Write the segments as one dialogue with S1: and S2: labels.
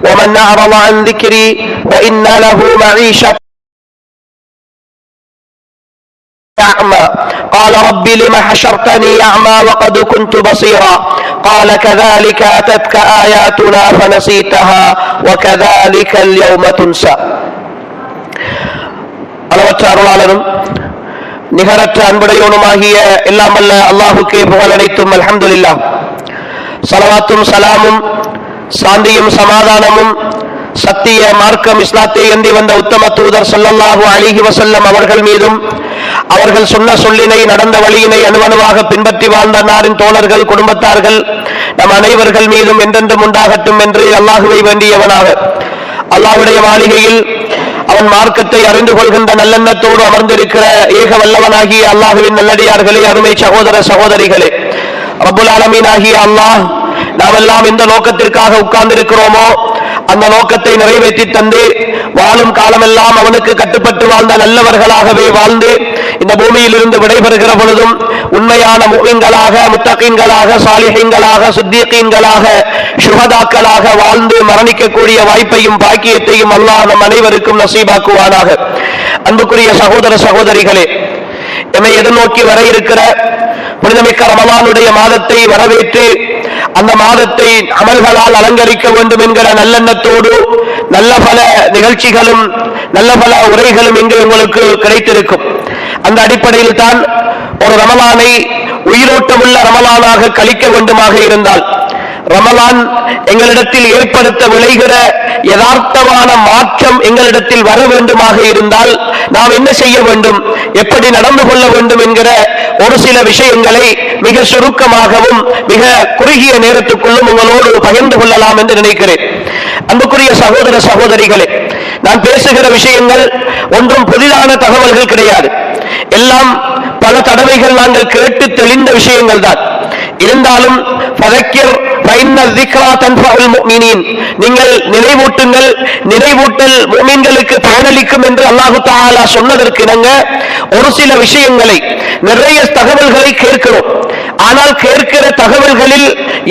S1: ومن أعرض عن ذكري فإن له معيشة أعمى قال رب لم حشرتني أعمى وقد كنت بصيرا قال كذلك أتتك آياتنا فنسيتها وكذلك اليوم تنسى. அளவற்ற அருளாளரும் நிகரற்ற அன்புடையோனுமாகிய எல்லாம் வல்ல அல்லாஹுக்கே புகழ் அனைத்தும் அல்ஹம்துலில்லாஹ். ஸலவாத்தும் ஸலாமும் சாந்தியும் சமாதானமும் சத்திய மார்க்கம் இஸ்லாத்தை ஏந்தி வந்த உத்தம தூதர் ஸல்லல்லாஹு அலைஹி வஸல்லம் அவர்கள் மீதும், அவர்கள் சொன்ன சொல்லினை நடந்த வழியினை அணுவணுவாக பின்பற்றி வாழ்ந்த நாரின் தோழர்கள் குடும்பத்தார்கள் நம் அனைவர்கள் மீதும் என்றென்றும் உண்டாகட்டும் என்று அல்லாஹுவை வேண்டியவனாக அல்லாஹ்வுடைய மாளிகையில் அவன் மார்க்கத்தை அறிந்து கொள்கின்ற நல்லெண்ணத்தோடு அமர்ந்திருக்கிற ஏக வல்லவனாகிய அல்லாஹுவின் நல்லடியார்களே, அருமை சகோதர சகோதரிகளே, ரப்புல் ஆலமீன் ஆகிய அல்லாஹ் நாமெல்லாம் எந்த நோக்கத்திற்காக உட்கார்ந்திருக்கிறோமோ அந்த நோக்கத்தை நிறைவேற்றி தந்து வாழும் காலமெல்லாம் அவனுக்கு கட்டுப்பட்டு வாழ்ந்த நல்லவர்களாகவே வாழ்ந்து இந்த பூமியில் இருந்து விடைபெறுகிற பொழுதும் உண்மையான முஃமின்களாக, முத்தகீன்களாக, சாலிஹீன்களாக, சித்தீகீன்களாக, ஷுஹதாக்களாக வாழ்ந்து மரணிக்கக்கூடிய வாய்ப்பையும் பாக்கியத்தையும் அல்லாஹ் நம் அனைவருக்கும் நசீபாக்குவானாக. அன்புக்குரிய சகோதர சகோதரிகளே, எம்மை எதிர்நோக்கி வர இருக்கிற புனிதமிக்க ரமலானுடைய மாதத்தை வரவேற்று அந்த மாதத்தை அமல்களால் அலங்கரிக்க வேண்டும் என்கிற நல்லெண்ணத்தோடு நல்ல பல நிகழ்ச்சிகளும் நல்ல பல உரைகளும் இங்கு உங்களுக்கு கிடைத்திருக்கும். அந்த அடிப்படையில் தான் ஒரு ரமலானை உயிரோட்டமுள்ள ரமலானாக கழிக்க வேண்டுமாக இருந்தால், ரமலான் எங்களிடத்தில் ஏற்படுத்த விளைகிற யதார்த்தமான மாற்றம் எங்களிடத்தில் வர வேண்டுமாக இருந்தால் நாம் என்ன செய்ய வேண்டும், எப்படி நடந்து கொள்ள வேண்டும் என்கிற ஒரு சில விஷயங்களை மிக சுருக்கமாகவும் மிக குறுகிய நேரத்துக்குள்ளும் உங்களோடு பகிர்ந்து கொள்ளலாம் என்று நினைக்கிறேன். அன்புக்குரிய சகோதர சகோதரிகளே, நான் பேசுகிற விஷயங்கள் ஒன்றும் புதிதான தகவல்கள் கிடையாது. எல்லாம் பல தடவைகள் நாங்கள் கேட்டு தெளிந்த விஷயங்கள் தான். இருந்தாலும் நீங்கள் நினைவூட்டுங்கள், நினைவூட்டல் முஃமின்களுக்கு பயனளிக்கும் என்று அல்லாஹு தஆலா சொன்னதற்கு இணங்க ஒரு சில விஷயங்களை, நிறைய தகவல்களை கேட்கிறோம். ஆனால் கேட்கிற தகவல்களில்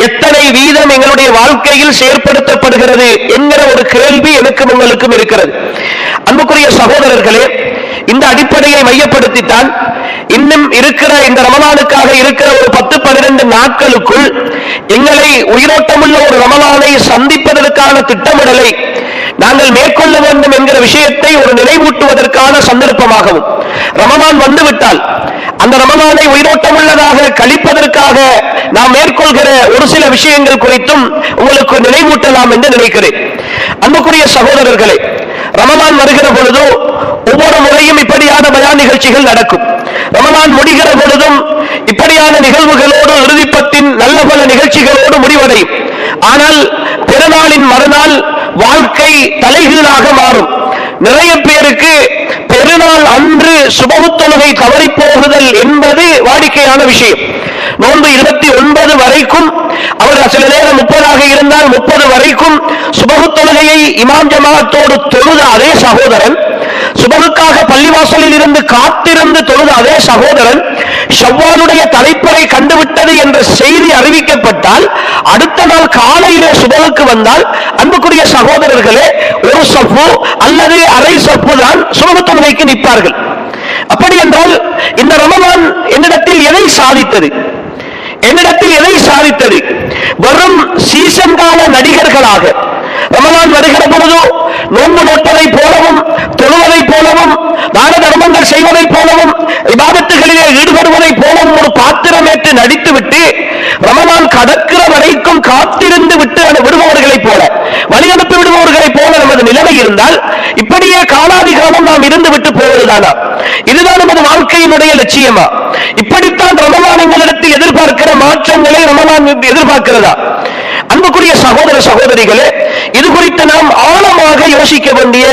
S1: எத்தனை வீதம் எங்களுடைய வாழ்க்கையில் செயற்படுத்தப்படுகிறது என்கிற ஒரு கேள்வி எனக்கும் உங்களுக்கும் இருக்கிறது. அன்புக்குரிய சகோதரர்களே, இந்த அடிப்படையை மையப்படுத்தித்தான் இன்னும் இருக்கிற இந்த ரமலானுக்காக இருக்கிற ஒரு 10-12 நாட்களுக்குள் எங்களை உயிரோட்டமுள்ள ஒரு ரமலானை சந்திப்பதற்கான திட்டமிடலை நாங்கள் மேற்கொள்ள வேண்டும் என்கிற விஷயத்தை ஒரு நினைவூட்டுவதற்கான சந்தர்ப்பமாகவும், ரமலான் வந்துவிட்டால் அந்த ரமலானை உயிரோட்டமுள்ளதாக கழிப்பதற்காக நாம் மேற்கொள்கிற ஒரு சில விஷயங்கள் குறித்தும் உங்களுக்கு நினைவூட்டலாம் என்று நினைக்கிறேன். அன்புக்குரிய சகோதரர்களே, ரமலான் வருகிற பொழுதோ ஒவ்வொரு முறையும் இப்படியான பயான் நிகழ்ச்சிகள் நடக்கும். ரமலான் முடிகிற பொழுதும் இப்படியான நிகழ்வுகளோடு இறுதிப்பத்தின் நல்ல பல நிகழ்ச்சிகளோடு முடிவடையும். ஆனால் பெருநாளின் மறுநாள் வாழ்க்கை தலைகீழாக மாறும். நிறைய பேருக்கு பெருநாள் அன்று சுபஹு தொழுகை தவறி போகுதல் என்பது வாடிக்கையான விஷயம். நோன்பு 29 வரைக்கும், அவர்கள் சில நேரம் 30ஆக இருந்தால் 30 வரைக்கும் சுபஹு தொழுகையை இமாம் ஜமாஅத்தோடு தொழுத அதே சகோதரன், சுபஹுக்காக பள்ளிவாசலில் இருந்து காத்திருந்து தொழுத அதே சகோதரன் ஷவ்வாலுடைய தலைப்பறை கண்டுவிட்டது என்ற செய்தி அறிவிக்கப்பட்டால் அடுத்த நாள் காலையிலே சுபஹுக்கு வந்தால், அன்புக்குரிய சகோதரர்களே, ஒரு சஃப்பு அல்லது அரை சஃப்பு தான் சுபஹு தொழுகைக்கு நிற்பார்கள். அப்படி என்றால் இந்த ரமலான் என்னிடத்தில் எதை சாதித்தது? என்னிடத்தில் எதை சாதித்தது? வெறும் சீசன் கால நடிகர்களாக ரமலான் வருகிற பொழுதோ நோன்பு நோட்பதை போலவும், தொழுவதை போலவும், தான தர்மங்கள் செய்வதை போலவும், இபாதத்துகளிலே ஈடுபடுவதை போலவும் ஒரு பாத்திரமேற்று நடித்துவிட்டு ரமலான் கடக்கிற வரைக்கும் காத்திருந்து விட்டு விடுபவர்களை போல, வழி அனுப்பி விடுபவர்களை போல நமது நிலைமை இருந்தால் இப்படியே காலாதிகாலம் நாம் இருந்து விட்டு போவதுதானா? இதுதான் நமது வாழ்க்கையினுடைய லட்சியமா? இப்படித்தான் ரமலான் எங்களிடத்தில் எதிர்பார்க்கிற மாற்றங்களை ரமலான் எதிர்பார்க்கிறதா? அன்புக்குரிய சகோதர சகோதரிகளே, இது குறித்து நாம் ஆழமாக யோசிக்க வேண்டிய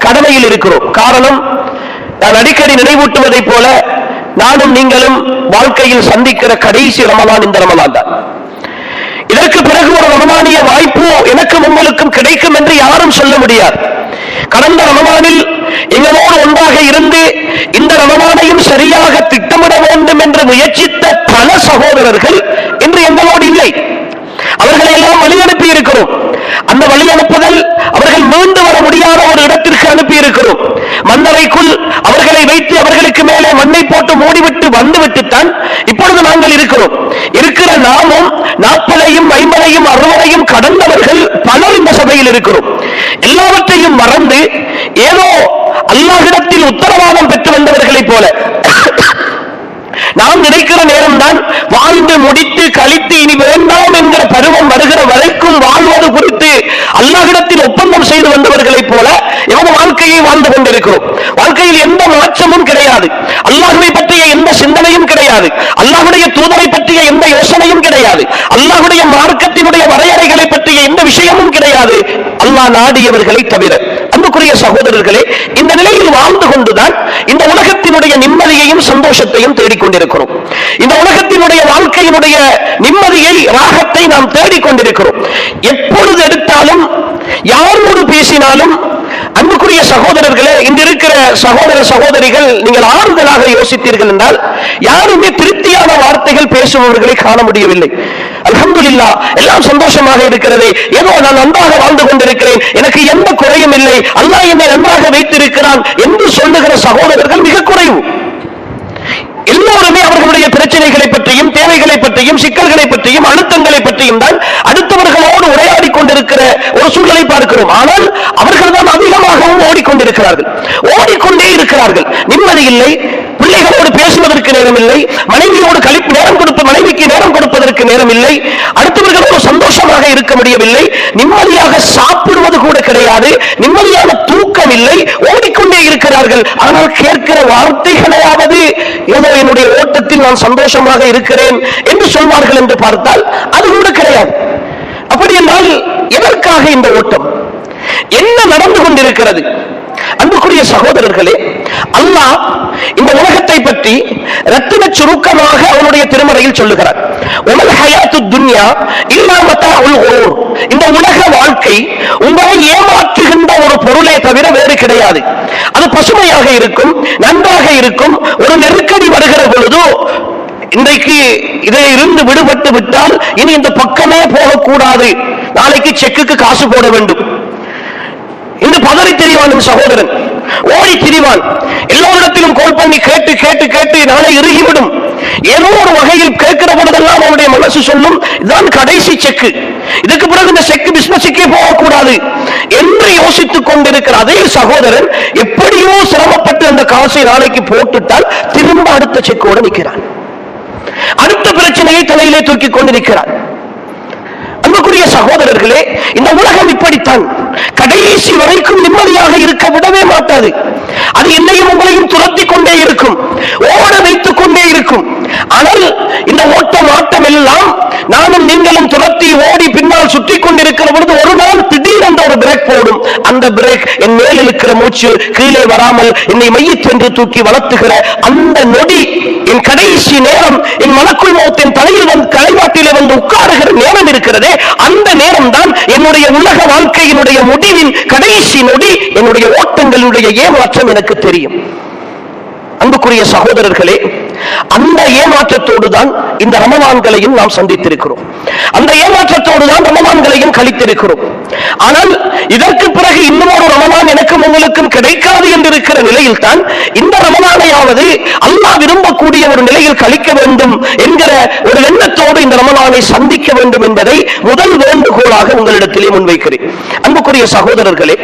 S1: கடமையில் இருக்கிறோம். காரணம், நான் அடிக்கடி நினைவூட்டுவதை போல நானும் நீங்களும் வாழ்க்கையில் சந்திக்கிற கடைசி ரமலான் இந்த ரமலான் தான். இதற்கு பிறகு ஒரு ரமலானிய வாய்ப்பு எனக்கும் உங்களுக்கும் கிடைக்கும் என்று யாரும் சொல்ல முடியாது. கடந்த ரமலானில் எங்களோடு ஒன்றாக இருந்து இந்த ரமலானையும் சரியாக திட்டமிட வேண்டும் என்று முயற்சித்த பல சகோதரர்கள் இன்று எங்களோடு இல்லை. அவர்களை எல்லாம் வழி அனுப்பி இருக்கிறோம். அந்த வழி அனுப்புதல் அனுப்பி இருக்கிறோம். மன்னரைக்குள் அவர்களை வைத்து அவர்களுக்கு மேலே மண்ணை போட்டு மூடிவிட்டு வந்துவிட்டுத்தான் இப்பொழுது நாங்கள் இருக்கிறோம். இருக்கிற நாமும் 40ஐயும் 50ஐயும் 60ஐயும் கடந்தவர்கள் பலர் இந்த சபையில் இருக்கிறோம். எல்லாவற்றையும் மறந்து ஏதோ அல்லாஹ்விடத்தில் உத்தரவாதம் பெற்று வந்தவர்களைப் போல நாம் நினைக்கிற நேரம் தான் வாழ்ந்து முடித்து கழித்து இனி வேண்டாம் என்கிற பருவம் வருகிற வரைக்கும் வாழ்வது குறித்து அல்லாஹ்விடத்தில் ஒப்பந்தம் செய்து வந்தவர்களைப் போல எமது வாழ்க்கையை வாழ்ந்து கொண்டிருக்கிறோம். வாழ்க்கையில் எந்த மாற்றமும் கிடையாது. அல்லாஹ்வை பற்றிய எந்த சிந்தனையும் கிடையாது. அல்லாஹ்வுடைய தூதரை பற்றிய எந்த யோசனையும் கிடையாது. அல்லாஹ்வுடைய மார்க்கத்தினுடைய வரையறைகளை பற்றிய எந்த விஷயமும் கிடையாது, அல்லாஹ் நாடியவர்களை தவிர. அன்புக்குரிய சகோதரர்களே, இந்த நிலையில் வாழ்ந்து கொண்டுதான் இந்த உலகத்தினுடைய நிம்மதியையும் சந்தோஷத்தையும் தேடிக்கொண்டிருக்கிறோம். இந்த உலகத்தினுடைய வாழ்க்கையினுடைய நிம்மதியை, ராகத்தை நாம் தேடிக்கொண்டிருக்கிறோம். எப்பொழுது எடுத்தாலும் யாரோடு பேசினாலும், அன்புக்குரிய சகோதரர்களே, இன்று இருக்கிற சகோதர சகோதரிகள் நீங்கள் ஆறுதலாக யோசித்தீர்கள் என்றால் யாருமே திருப்தியான வார்த்தைகள் பேசுபவர்களை காண முடியவில்லை. அல்ஹம்துலில்லாஹ், எல்லாம் சந்தோஷமாக இருக்கிறது, ஏதோ நான் நன்றாக வாழ்ந்து கொண்டிருக்கிறேன், எனக்கு எந்த குறையும் இல்லை, அல்லாஹ் என்னை நன்றாக வைத்திருக்கிறான் என்று சொல்லுகிற சகோதரர்கள் மிக குறைவு. எல்லோருமே அவர்களுடைய பிரச்சனைகளை பற்றியும், தேவைகளை பற்றியும், சிக்கல்களை பற்றியும், அழுத்தங்களை பற்றியும் தான் அடுத்தவர்களோடு உரையாடி கொண்டிருக்கிற ஒரு சூழலை பார்க்கிறோம். ஆனால் அவர்கள் தான் அதிகமாகவும் ஓடிக்கொண்டிருக்கிறார்கள், ஓடிக்கொண்டே இருக்கிறார்கள். நிம்மதி இல்லை, பிள்ளைகளோடு பேசுவதற்கு நேரம் இல்லை, மனைவியோடு நேரம் கொடுப்ப மனைவிக்கு நேரம் கொடுப்பதற்கு நேரம் இல்லை, அடுத்தவர்களோடு சந்தோஷமாக இருக்க முடியவில்லை, நிம்மதியாக சாப்பிடுவது கூட கிடையாது, நிம்மதியான தூக்கம் இல்லை, ஓடிக்கொண்டே இருக்கிறார்கள். ஆனால் கேட்கிற வார்த்தைகளையாவது ஏதோ என்னுடைய ஓட்டத்தில் நான் சந்தோஷமாக இருக்கிறேன் என்று சொல்வார்கள் என்று பார்த்தால் அது கூட கிடையாது. அப்படி என்றால் எதற்காக இந்த ஓட்டம்? என்ன நடந்து கொண்டிருக்கிறது? அன்புக்குரிய சகோதரர்களே, அல்லாஹ் இந்த உலகத்தை பற்றி ரத்தின சுருக்கமாக அவனுடைய திருமறையில் சொல்லுகிறார். உலக ஹயாத்து துன்யா இல்லா மத்தாஉல் குரூர். இந்த உலக வாழ்க்கை உங்களை ஏமாற்றுகின்ற ஒரு பொருளே தவிர வேறு கிடையாது. அது பசுமையாக இருக்கும், நன்றாக இருக்கும். ஒரு நெருக்கடி வருகிற பொழுது, இன்றைக்கு இதில் இருந்து விடுபட்டு விட்டால் இனி இந்த பக்கமே போகக்கூடாது, நாளைக்கு செக்குக்கு காசு போட வேண்டும் என்று பதறி திரிவான் சகோதரன், ஓடி திரிவான். எல்லோரிடத்திலும் கோல் பண்ணி கேட்டு கேட்டு கேட்டு நாளை இறுகிவிடும். ஏதோ ஒரு வகையில் கேட்கிற பொழுதெல்லாம் அவனுடைய மனசு சொல்லும், இதுதான் கடைசி செக்கு, இதுக்கு பிறகு இந்த செக்கு பிசினஸுக்கே போகக்கூடாது என்று யோசித்துக் கொண்டிருக்கிற அதே சகோதரன் எப்படியோ சிரமப்பட்டு அந்த காசை நாளைக்கு போட்டுட்டால் திரும்ப அடுத்த செக்கோடு நிற்கிறான், அடுத்த பிரச்சனையை தலையிலே தூக்கி கொண்டிருக்கிறான். அன்புக்குரிய சகோதரர்களே, இந்த உலகம் இப்படித்தான், கடைசி வரைக்கும் நிம்மதியாக இருக்க விடவே மாட்டாது. அது என்னையும் உங்களையும் துரத்தி கொண்டே இருக்கும், ஓட வைத்துக் கொண்டே இருக்கும். ஆனால் இந்த ஓட்ட மாட்டம் எல்லாம் நானும் நீங்களும் துரத்தி ஓடி பின்னால் சுற்றி கொண்டிருக்கிற பொழுது ஒரு நாள் திடீரென்று ஒரு பிரேக் போடும். அந்த பிரேக் என் மேல் இருக்கிற மூச்சு கீழே வராமல் என்னை மையத்தென்று தூக்கி வளர்த்துகிற அந்த நொடி, என் கடைசி நேரம், என் மலக்குள் மௌத்தின் தலையில் வந்து தலைமாட்டிலே வந்து உட்காருகிற நேரம் இருக்கிறதே, அந்த நேரம் தான் என்னுடைய உலக வாழ்க்கையினுடைய முடிவின் கடைசி நொடி. என்னுடைய ஓட்டங்களுடைய ஏமாற்றம் எனக்கு தெரியும். அன்புக்குரிய சகோதரர்களே, அந்த ஏமாற்றத்தோடு தான் இந்த ரமலான்களையும் நாம் சந்தித்திருக்கிறோம், அந்த ஏமாற்றத்தோடு தான் ரமலான்களையும் கழித்திருக்கிறோம். ஆனால் இதற்கு பிறகு இன்னும் ஒரு ரமலான் எனக்கும் உங்களுக்கும் கிடைக்காது என்று இருக்கிற நிலையில் தான் இந்த ரமலானையாவது அல்லாஹ் விரும்பக்கூடிய ஒரு நிலையில் கழிக்க வேண்டும் என்கிற ஒரு எண்ணத்தோடு இந்த ரமலானை சந்திக்க வேண்டும் என்பதை முதல் வேண்டுகோளாக உங்களிடத்திலே முன்வைக்கிறேன். அன்புக்குரிய சகோதரர்களே,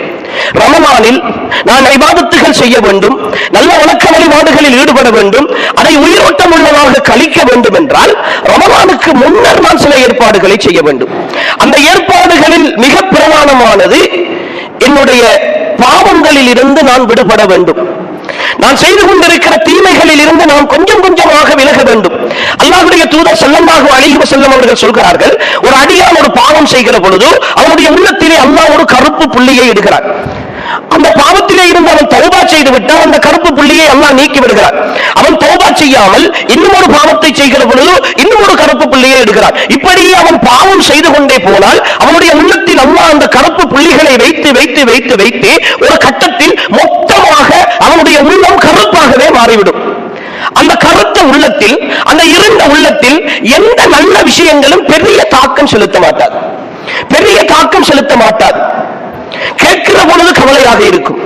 S1: ரமலானில் நான் இபாதத்துகள் செய்ய வேண்டும், நல்ல வணக்க வழிபாடுகளில் ஈடுபட வேண்டும், அதை உயிரோட்டம் உள்ளதாக கழிக்க வேண்டும் என்றால் ரமலானுக்கு முன்னர் நான் சில ஏற்பாடுகளை செய்ய வேண்டும். அந்த ஏற்பாடுகளில் மிக பிரதானமானது என்னுடைய பாவங்களில் இருந்து நான் விடுபட வேண்டும். நான் செய்து கொண்டிருக்கிற தீமைகளில் இருந்து நாம் கொஞ்சம் கொஞ்சமாக விலக வேண்டும். அல்லாஹ்வுடைய தூதர் ஸல்லல்லாஹு அலைஹி வஸல்லம் அவர்கள் சொல்கிறார்கள், ஒரு அடியான் ஒரு பாவம் செய்கிற பொழுது அவனுடைய உள்ளத்திலே அல்லாஹ் ஒரு கருப்பு புள்ளியை இடுகிறார். அந்த பாவத்திலே இருந்து அவன் தௌபா செய்து விட்டால் அந்த கருப்பு புள்ளியை அல்லாஹ் நீக்கி விடுகிறார். அவன் தௌபா செய்யாமல் இன்னும் ஒரு பாவத்தை செய்கிற பொழுது இன்னும் ஒரு கருப்பு புள்ளியை இடுகிறார். இப்படியே அவன் பாவம் செய்து கொண்டே போனால் அவனுடைய உள்ளத்தில் அல்லாஹ் அந்த கருப்பு புள்ளிகளை வைத்து வைத்து வைத்து வைத்து ஒரு கட்டத்தில் மொத்தமாக அவனுடைய உள்ளம் கருப்பாகவே மாறிவிடும். அந்த கருத்த உள்ளத்தில், அந்த இருண்ட உள்ளத்தில் எந்த நல்ல விஷயங்களும் பெரிய தாக்கம் செலுத்த மாட்டாது, பெரிய தாக்கம் செலுத்த மாட்டாது. கேட்கிற பொழுது கவலையாக இருக்கும்,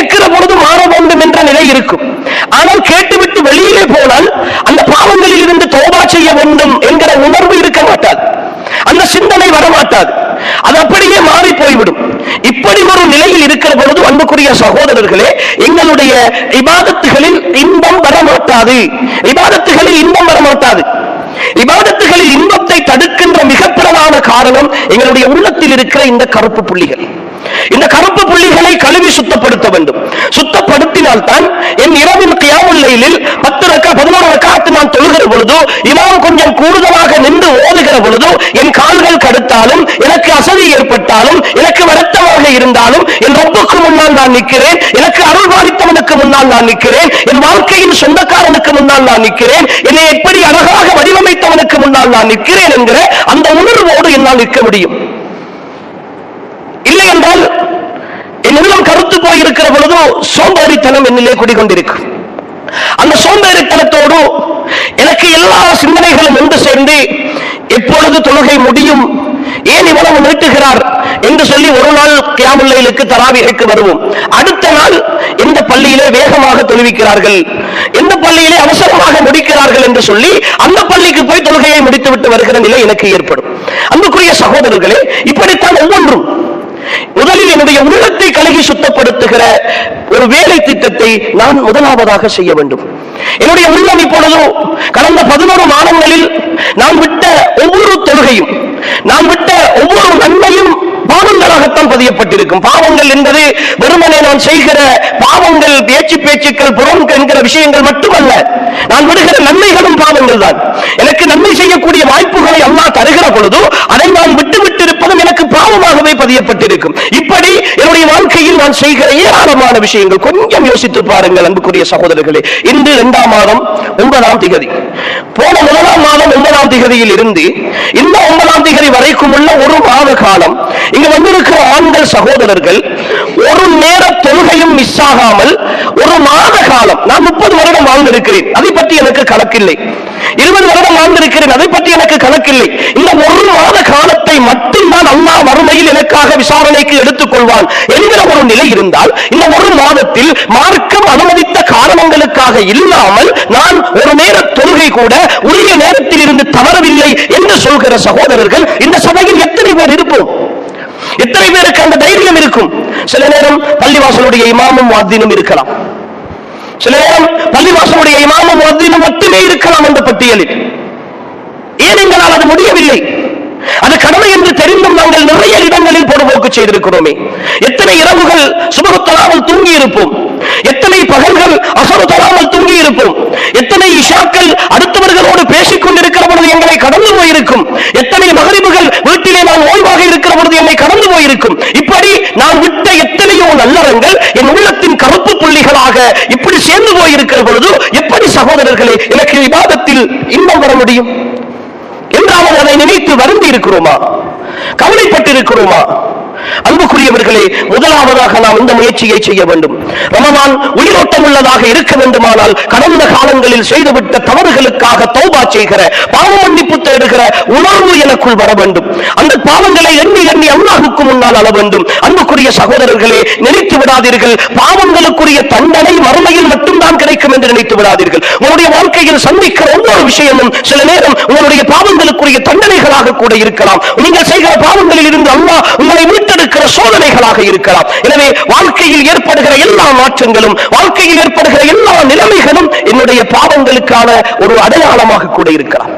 S1: கேட்கிற பொழுது மாற வேண்டும் என்ற நிலை இருக்கும். ஆனால் கேட்டுவிட்டு வெளியிலே போனால் அந்த பாவங்களில் இருந்து தௌபா செய்ய வேண்டும் என்கிற உணர்வு இருக்க மாட்டாது, அந்த சிந்தனை வரமாட்டாது, அது அப்படியே மாறி போய்விடும். இப்படி ஒரு நிலையில் இருக்கிற பொழுது அன்புக்குரிய சகோதரர்களே, எங்களுடைய இபாதத்துகளில் இன்பம் வரமாட்டாது. இபாதத்துகளில் இன்பம் வரமாட்டாது. இபாதத்துகளில் இன்பத்தை தடுக்கின்ற மிக பிரதான காரணம் எங்களுடைய உள்ளத்தில் இருக்கிற இந்த கருப்பு புள்ளிகள். இந்த கருப்பு புள்ளிகளை கழுவி சுத்தப்படுத்த வேண்டும். சுத்தப்படுத்தினால்தான் என் இரவில் கியாமுல் லைலில் 11 ரக்காத் நான் தொழுகிற பொழுது, இமாம் கொஞ்சம் கூடுதலாக நின்று ஓதுகிற பொழுது, என் கால்கள் கடுத்தாலும், எனக்கு அசதி ஏற்பட்டாலும், எனக்கு வருத்தமாக இருந்தாலும், என் ரப்புக்கு முன்னால் நான் நிற்கிறேன், எனக்கு அருள் பாலித்தவனுக்கு முன்னால் நான் நிற்கிறேன், என் வாழ்க்கையின் சொந்தக்காரனுக்கு முன்னால் நான் நிற்கிறேன், என்னை எப்படி அழகாக வடிவமைத்தவனுக்கு முன்னால் நான் நிற்கிறேன் என்கிற அந்த உணர்வோடு என்னால் நிற்க முடியும். இல்லை என்றால் என் உள்ளம் கருத்து போயிருக்கிற பொழுது சோம்பேறித்தனம் என்னிலே குடிக்கொண்டிருக்கும். அந்த சோம்பேறித்தனத்தோடு எனக்கு எல்லா சிந்தனைகளும் ஒன்று சேர்ந்து எப்பொழுது தொழுகை முடியும், ஏன் இவ்வளவு நீட்டுகிறார் என்று சொல்லி ஒரு நாள் கியாமுல் லைலுக்கு தராவீஹுக்கு வருவோம். அடுத்த நாள் எந்த பள்ளியிலே வேகமாக தொழுவிக்கிறார்கள், எந்த பள்ளியிலே அவசரமாக முடிக்கிறார்கள் என்று சொல்லி அந்த பள்ளிக்கு போய் தொழுகையை முடித்துவிட்டு வருகிற நிலை எனக்கு ஏற்படும். அன்புக்குரிய சகோதரர்களே, இப்படித்தான் ஒவ்வொன்றும். முதலில் என்னுடைய உள்ளத்தை கழுகி சுத்தப்படுத்துகிற ஒரு வேலை திட்டத்தை நான் முதலாவதாக செய்ய வேண்டும். என்னுடைய உள்ளம் இப்பொழுது கடந்த 11 மாதங்களில் நான் விட்ட ஒவ்வொரு தொழுகையும், நான் விட்ட ஒவ்வொரு நன்மையும் பாவங்களாகத்தான் பதியப்பட்டிருக்கும். பாவங்கள் என்பது வெறுமனே நான் செய்கிற பாவங்கள், பேச்சுக்கள், புறம் என்கிற விஷயங்கள் மட்டுமல்ல, நான் விடுகிற நன்மைகளும் பாவங்கள் தான். எனக்கு நன்மை செய்யக்கூடிய வாய்ப்புகளை அல்லாஹ் தருகிற பொழுது அதை நான் விட்டுவிட்டிருப்பதும் எனக்கு பாவமாகவே பதியப்பட்டிருக்கும். இப்படி என்னுடைய வாழ்க்கையில் நான் செய்கிற ஏராளமான விஷயங்கள் கொஞ்சம் யோசித்து பாருங்கள் அன்புக்குரிய சகோதரர்களே. இன்று 2ஆம் மாதம் 9ஆம் திகதி, போன 1ஆம் மாதம் 9ஆம் திகதியில் இருந்து இந்த 9ஆம் திகதி வரைக்கும் உள்ள ஒரு மாத காலம் இங்க வந்திருக்கிற ஆண்கள் சகோதரர்கள் ஒரு நேர தொழுகையும் மிஸ் ஆகாமல் ஒரு மாத காலம், நான் 30 வருடம் வாழ்ந்திருக்கிறேன், அதை பற்றி எனக்கு கணக்கில்லை. 20 வருடம் வாழ்ந்திருக்கிறேன், அதை பற்றி எனக்கு கணக்கில்லை. இந்த ஒரு மாத காலத்தை மட்டும்தான் அல்லாஹ் மறுமையில் எனக்காக விசாரணைக்கு எடுத்துக் கொள்வான் என்கிற ஒரு நிலை இருந்தால், இந்த ஒரு மாதத்தில் மார்க்கம் அனுமதித்த காரணங்களுக்காக இல்லாமல் நான் ஒரு நேர தொழுகை கூட உரிய நேரத்தில் இருந்து தவறவில்லை என்று சொல்கிற சகோதரர்கள் இந்த சபையில் எத்தனை பேர் இருப்போம்? எத்தனை பேருக்கு அந்த தைரியம் இருக்கும்? சில நேரம் பள்ளிவாசலுடைய இமாமும் முஅத்தினும் இருக்கலாம், சில நேரம் பள்ளிவாசலுடைய இமாமும் முஅத்தினும் மட்டுமே இருக்கலாம் அந்த பட்டியலில். ஏன் எங்களால் அது முடியவில்லை? அது கடமை என்று தெரிந்தும் நாங்கள் நிறைய இடங்களில் பொதுபோக்கு செய்திருக்கிறோமே. எத்தனை இரவுகள் சுபஹ் தொழாமல் தூங்கி இருப்போம், எத்தனை பகல்கள் அஸர் தொழாமல் தூங்கி இருப்போம், எத்தனை இஷாக்கள் அடுத்தவர்களோடு பேசிக் கொண்டிருக்கிற பொழுது எங்களை கடந்து போயிருக்கும், எத்தனை மகரிபுகள் வீட்டிலே நான் ஓய்வாக இருக்கிற பொழுது என்னை கடந்து போயிருக்கும். இப்படி நான் விட்ட எத்தனையோ நல்லறங்கள் என் உள்ளத்தின் கருப்பு புள்ளிகளாக இப்படி சேர்ந்து போயிருக்கிற பொழுது எப்படி சகோதரர்களே எனக்கு இபாதத்தில் இன்பம் வர முடியும்? என்றாலும் அதை நினைத்து வருந்தி இருக்கிறோமா? கவலைப்பட்டிருக்கிறோமா? அன்புக்குரியவர்களே, முதலாவதாக நாம் இந்த முயற்சியை செய்ய வேண்டும். ரமலான் உயிரோட்டம் உள்ளதாக இருக்க வேண்டுமானால் கடந்த காலங்களில் செய்துவிட்ட தவறுகளுக்காக தௌபா செய்கிற, பாவ மன்னிப்பு தேடுகிற உணர்வு எனக்குள் வர வேண்டும். அந்த பாவங்களை எண்ணி எண்ணி அல்லாஹ்வுக்கு முன்னால் அழ வேண்டும். அன்புக்குரிய சகோதரர்களே, நினைத்து விடாதீர்கள் பாவங்களுக்குரிய தண்டனை மறுமையில் மட்டும்தான் கிடைக்கும் என்று நினைத்து விடாதீர்கள். உங்களுடைய வாழ்க்கையில் சந்திக்கிற ஒவ்வொரு விஷயமும் சில நேரம் உங்களுடைய பாவங்களுக்குரிய தண்டனைகளாக கூட இருக்கலாம். நீங்கள் செய்கிற பாவங்களில் இருந்து அல்லாஹ் உங்களை மீட்டெடுக்கிற சோதனைகளாக இருக்கலாம். எனவே வாழ்க்கையில் ஏற்படுகிற எல்லா மாற்றங்களும், வாழ்க்கையில் ஏற்படுகிற எல்லா நிலைமைகளும் என்னுடைய பாவங்களுக்கான ஒரு அடையாளமாக கூட இருக்கலாம்.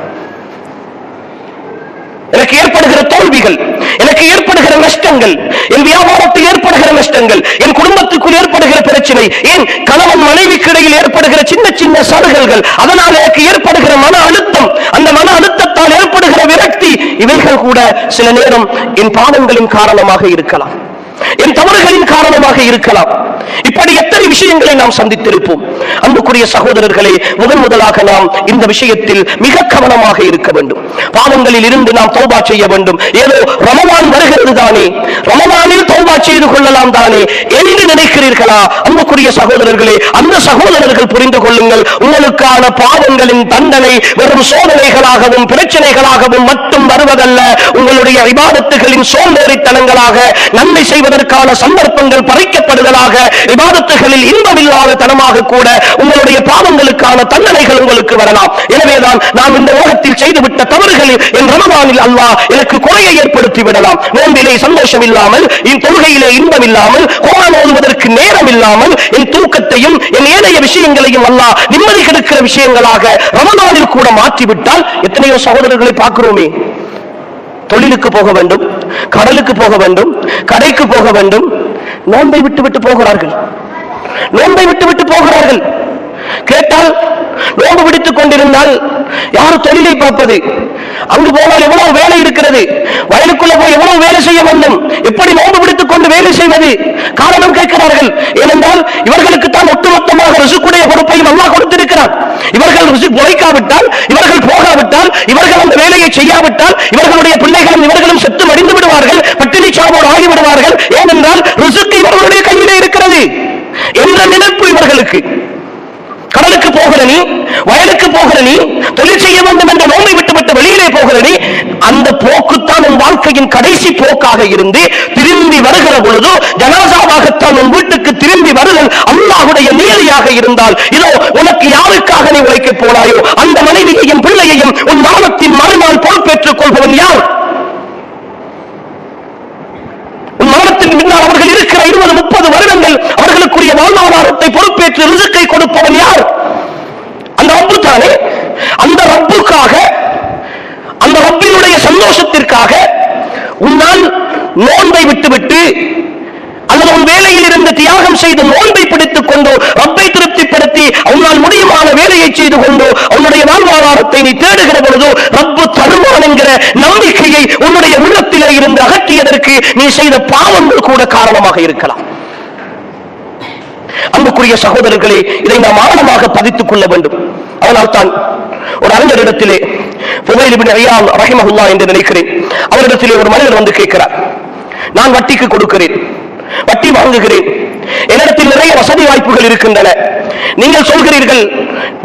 S1: எனக்கு ஏற்படுகிற தோல்விகள், எனக்கு ஏற்படுகிற நஷ்டங்கள், என் வியாபாரத்தில் ஏற்படுகிற நஷ்டங்கள், என் குடும்பத்துக்குள் ஏற்படுகிற பிரச்சனை, என் கணவன் மனைவிக்கு இடையில் ஏற்படுகிற சின்ன சின்ன சறுகல்கள், அதனால் எனக்கு ஏற்படுகிற மன அழுத்தம், அந்த மன அழுத்தத்தால் ஏற்படுகிற விரக்தி, இவைகள் கூட சில நேரம் என் பாவங்களின் காரணமாக இருக்கலாம், என் தவறுகளின் காரணமாக இருக்கலாம். இப்படி எத்தனை விஷயங்களை நாம் சந்தித்திருப்போம். அன்புக்குரிய சகோதரர்களே, முதலாக நாம் இந்த விஷயத்தில் மிக கவனமாக இருக்க வேண்டும். பாவங்களில் இருந்து நாம் தௌபா செய்ய வேண்டும். ஏதோ ரமலான் வருகிறது தானே, ரமலானில் தௌபா செய்து கொள்ளலாம் தானே என்று நினைக்கிறீர்களா? அன்புக்குரிய அன்புக்குரிய சகோதரர்களே, அந்த சகோதரர்கள் புரிந்து கொள்ளுங்கள், உங்களுக்கான பாவங்களின் தண்டனை வெறும் சோதனைகளாகவும் பிரச்சனைகளாகவும் மட்டும் வருவதல்ல. உங்களுடைய இபாதத்துகளின் சோம்பேறித்தனங்களாக, நன்மை செய்வதற்கான சந்தர்ப்பங்கள் பறிக்கப்படுவதாக, இபாதத்துகளில் இன்பமில்லாத தனமாக கூட உங்களுடைய பாவங்களுக்கான தண்டனைகள் உங்களுக்கு வரலாம். எனவேதான் நாம் இந்த உலகத்தில் செய்துவிட்ட தவறுகளில் என் ரமதானில் அல்லாஹ் எனக்கு குறையை ஏற்படுத்தி விடலாம். நோன்பிலே சந்தோஷம் இல்லாமல், என் தொழுகையிலே இன்பம் இல்லாமல், குர்ஆன் ஓதுவதற்கு நேரம் இல்லாமல், என் தூக்கத்தையும் என் ஏனைய விஷயங்களையும் அல்லாஹ் நிம்மதி கெடுக்கிற விஷயங்களாக ரமதானில் கூட மாற்றிவிட்டால் எத்தனையோ சகோதரர்களை பார்க்கிறோமே. தொழிலுக்கு போக வேண்டும், கடலுக்கு போக வேண்டும், கடைக்கு போக வேண்டும், நோன்பை விட்டு போகிறார்கள். நோன்பை விட்டு போகிறார்கள். கேட்டால் நோன்பு பிடித்துக் கொண்டிருந்தால் யார் தொழிலை பார்ப்பது? அங்கு போனால் எவ்வளவு வேலை இருக்கிறது, வயலுக்குள்ள போய் எவ்வளவு வேலை செய்ய வேண்டும், எப்படி நோன்பு பிடித்துக் கொண்டு வேலை செய்வது? காரணம் கேட்கிறார்கள். ஏனென்றால் இவர்களுக்கு தான் ஒட்டுமொத்தமாக ரிசுக்குடைய பொறுப்பையும் அல்லாஹ் கொடுத்திருக்கிறார். இவர்கள் ரிசுக் உழைக்காவிட்டால், இவர்கள் போகாவிட்டால், இவர்கள் அந்த வேலையை செய்யாவிட்டால் இவர்களுடைய பிள்ளைகளும் இவர்களும் செத்து மடிந்து விடுவார்கள், பட்டினி சாவோடு ஆகிவிடுவார்கள். ஏனென்றால் ரிசுக்கு இவர்களுடைய கையிலே இருக்கிறது என்ற நினைப்பு இவர்களுக்கு. கடலுக்கு போகிற நீ, வயலுக்கு போகிற நீ, தொழில் செய்ய வேண்டும் என்ற நோன்பை விட்டுவிட்டு வெளியிலே போகிற நீ, அந்த போக்குத்தான் உன் வாழ்க்கையின் கடைசி போக்காக இருந்து திரும்பி வருகிற பொழுது ஜனாசாவாகத்தான் உன் வீட்டுக்கு திரும்பி வருதல் அல்லாஹ்வுடைய நியதியாக இருந்தால், இதோ உனக்கு யாருக்காக நீ உழைக்கப் போனாயோ அந்த மனைவியையும் பிள்ளையையும் உன் மரணத்தின் மறுநாள் பொறுப்பேற்றுக் கொள்பவன் யார்? மரணத்தின் முன்னால் அவர்கள் இருக்கிற 20-30 வருடங்கள் அவர்களுக்குரிய வாழ்வாதாரத்தை பொறுப்பேற்று ரிசுக்கை கொடுப்பவன் யார்? அந்த ரப்பு தானே. அந்த ரப்புக்காக, அந்த ரப்பினுடைய சந்தோஷத்திற்காக உன்னால் நோன்பை விட்டுவிட்டு அல்லது உன் வேலையில் இருந்து தியாகம் செய்து நோன்பை பிடித்துக் கொண்டு ரப்பை திருப்திப்படுத்தி உன்னால் முடியுமான வேலையை செய்து கொண்டு உன்னுடைய வாழ்வாதாரத்தை நீ தேடுகிற பொழுது ரப்பு தருவான் என்கிற நம்பிக்கையை உன்னுடைய உள்ளத்திலே இருந்து அகற்றியதற்கு நீ செய்த பாவங்கள் கூட காரணமாக இருக்கலாம். அன்புக்குரிய சகோதரர்களே, இதை நாம் ஆழமாக பதித்துக் கொள்ள வேண்டும். அதனால் தான் ஒரு அறிஞரிடத்திலே, ஃபுதைல் இப்னு இயாத் ரஹிமஹுல்லாஹ் என்று நினைக்கிறேன், அவரிடத்திலே ஒரு மனிதர் வந்து கேட்கிறார், நான் வட்டிக்கு கொடுக்கிறேன், வட்டி வாங்குகிறேன், என்னிடத்தில் நிறைய வசதி வாய்ப்புகள் இருக்கின்றன, நீங்கள் சொல்கிறீர்கள்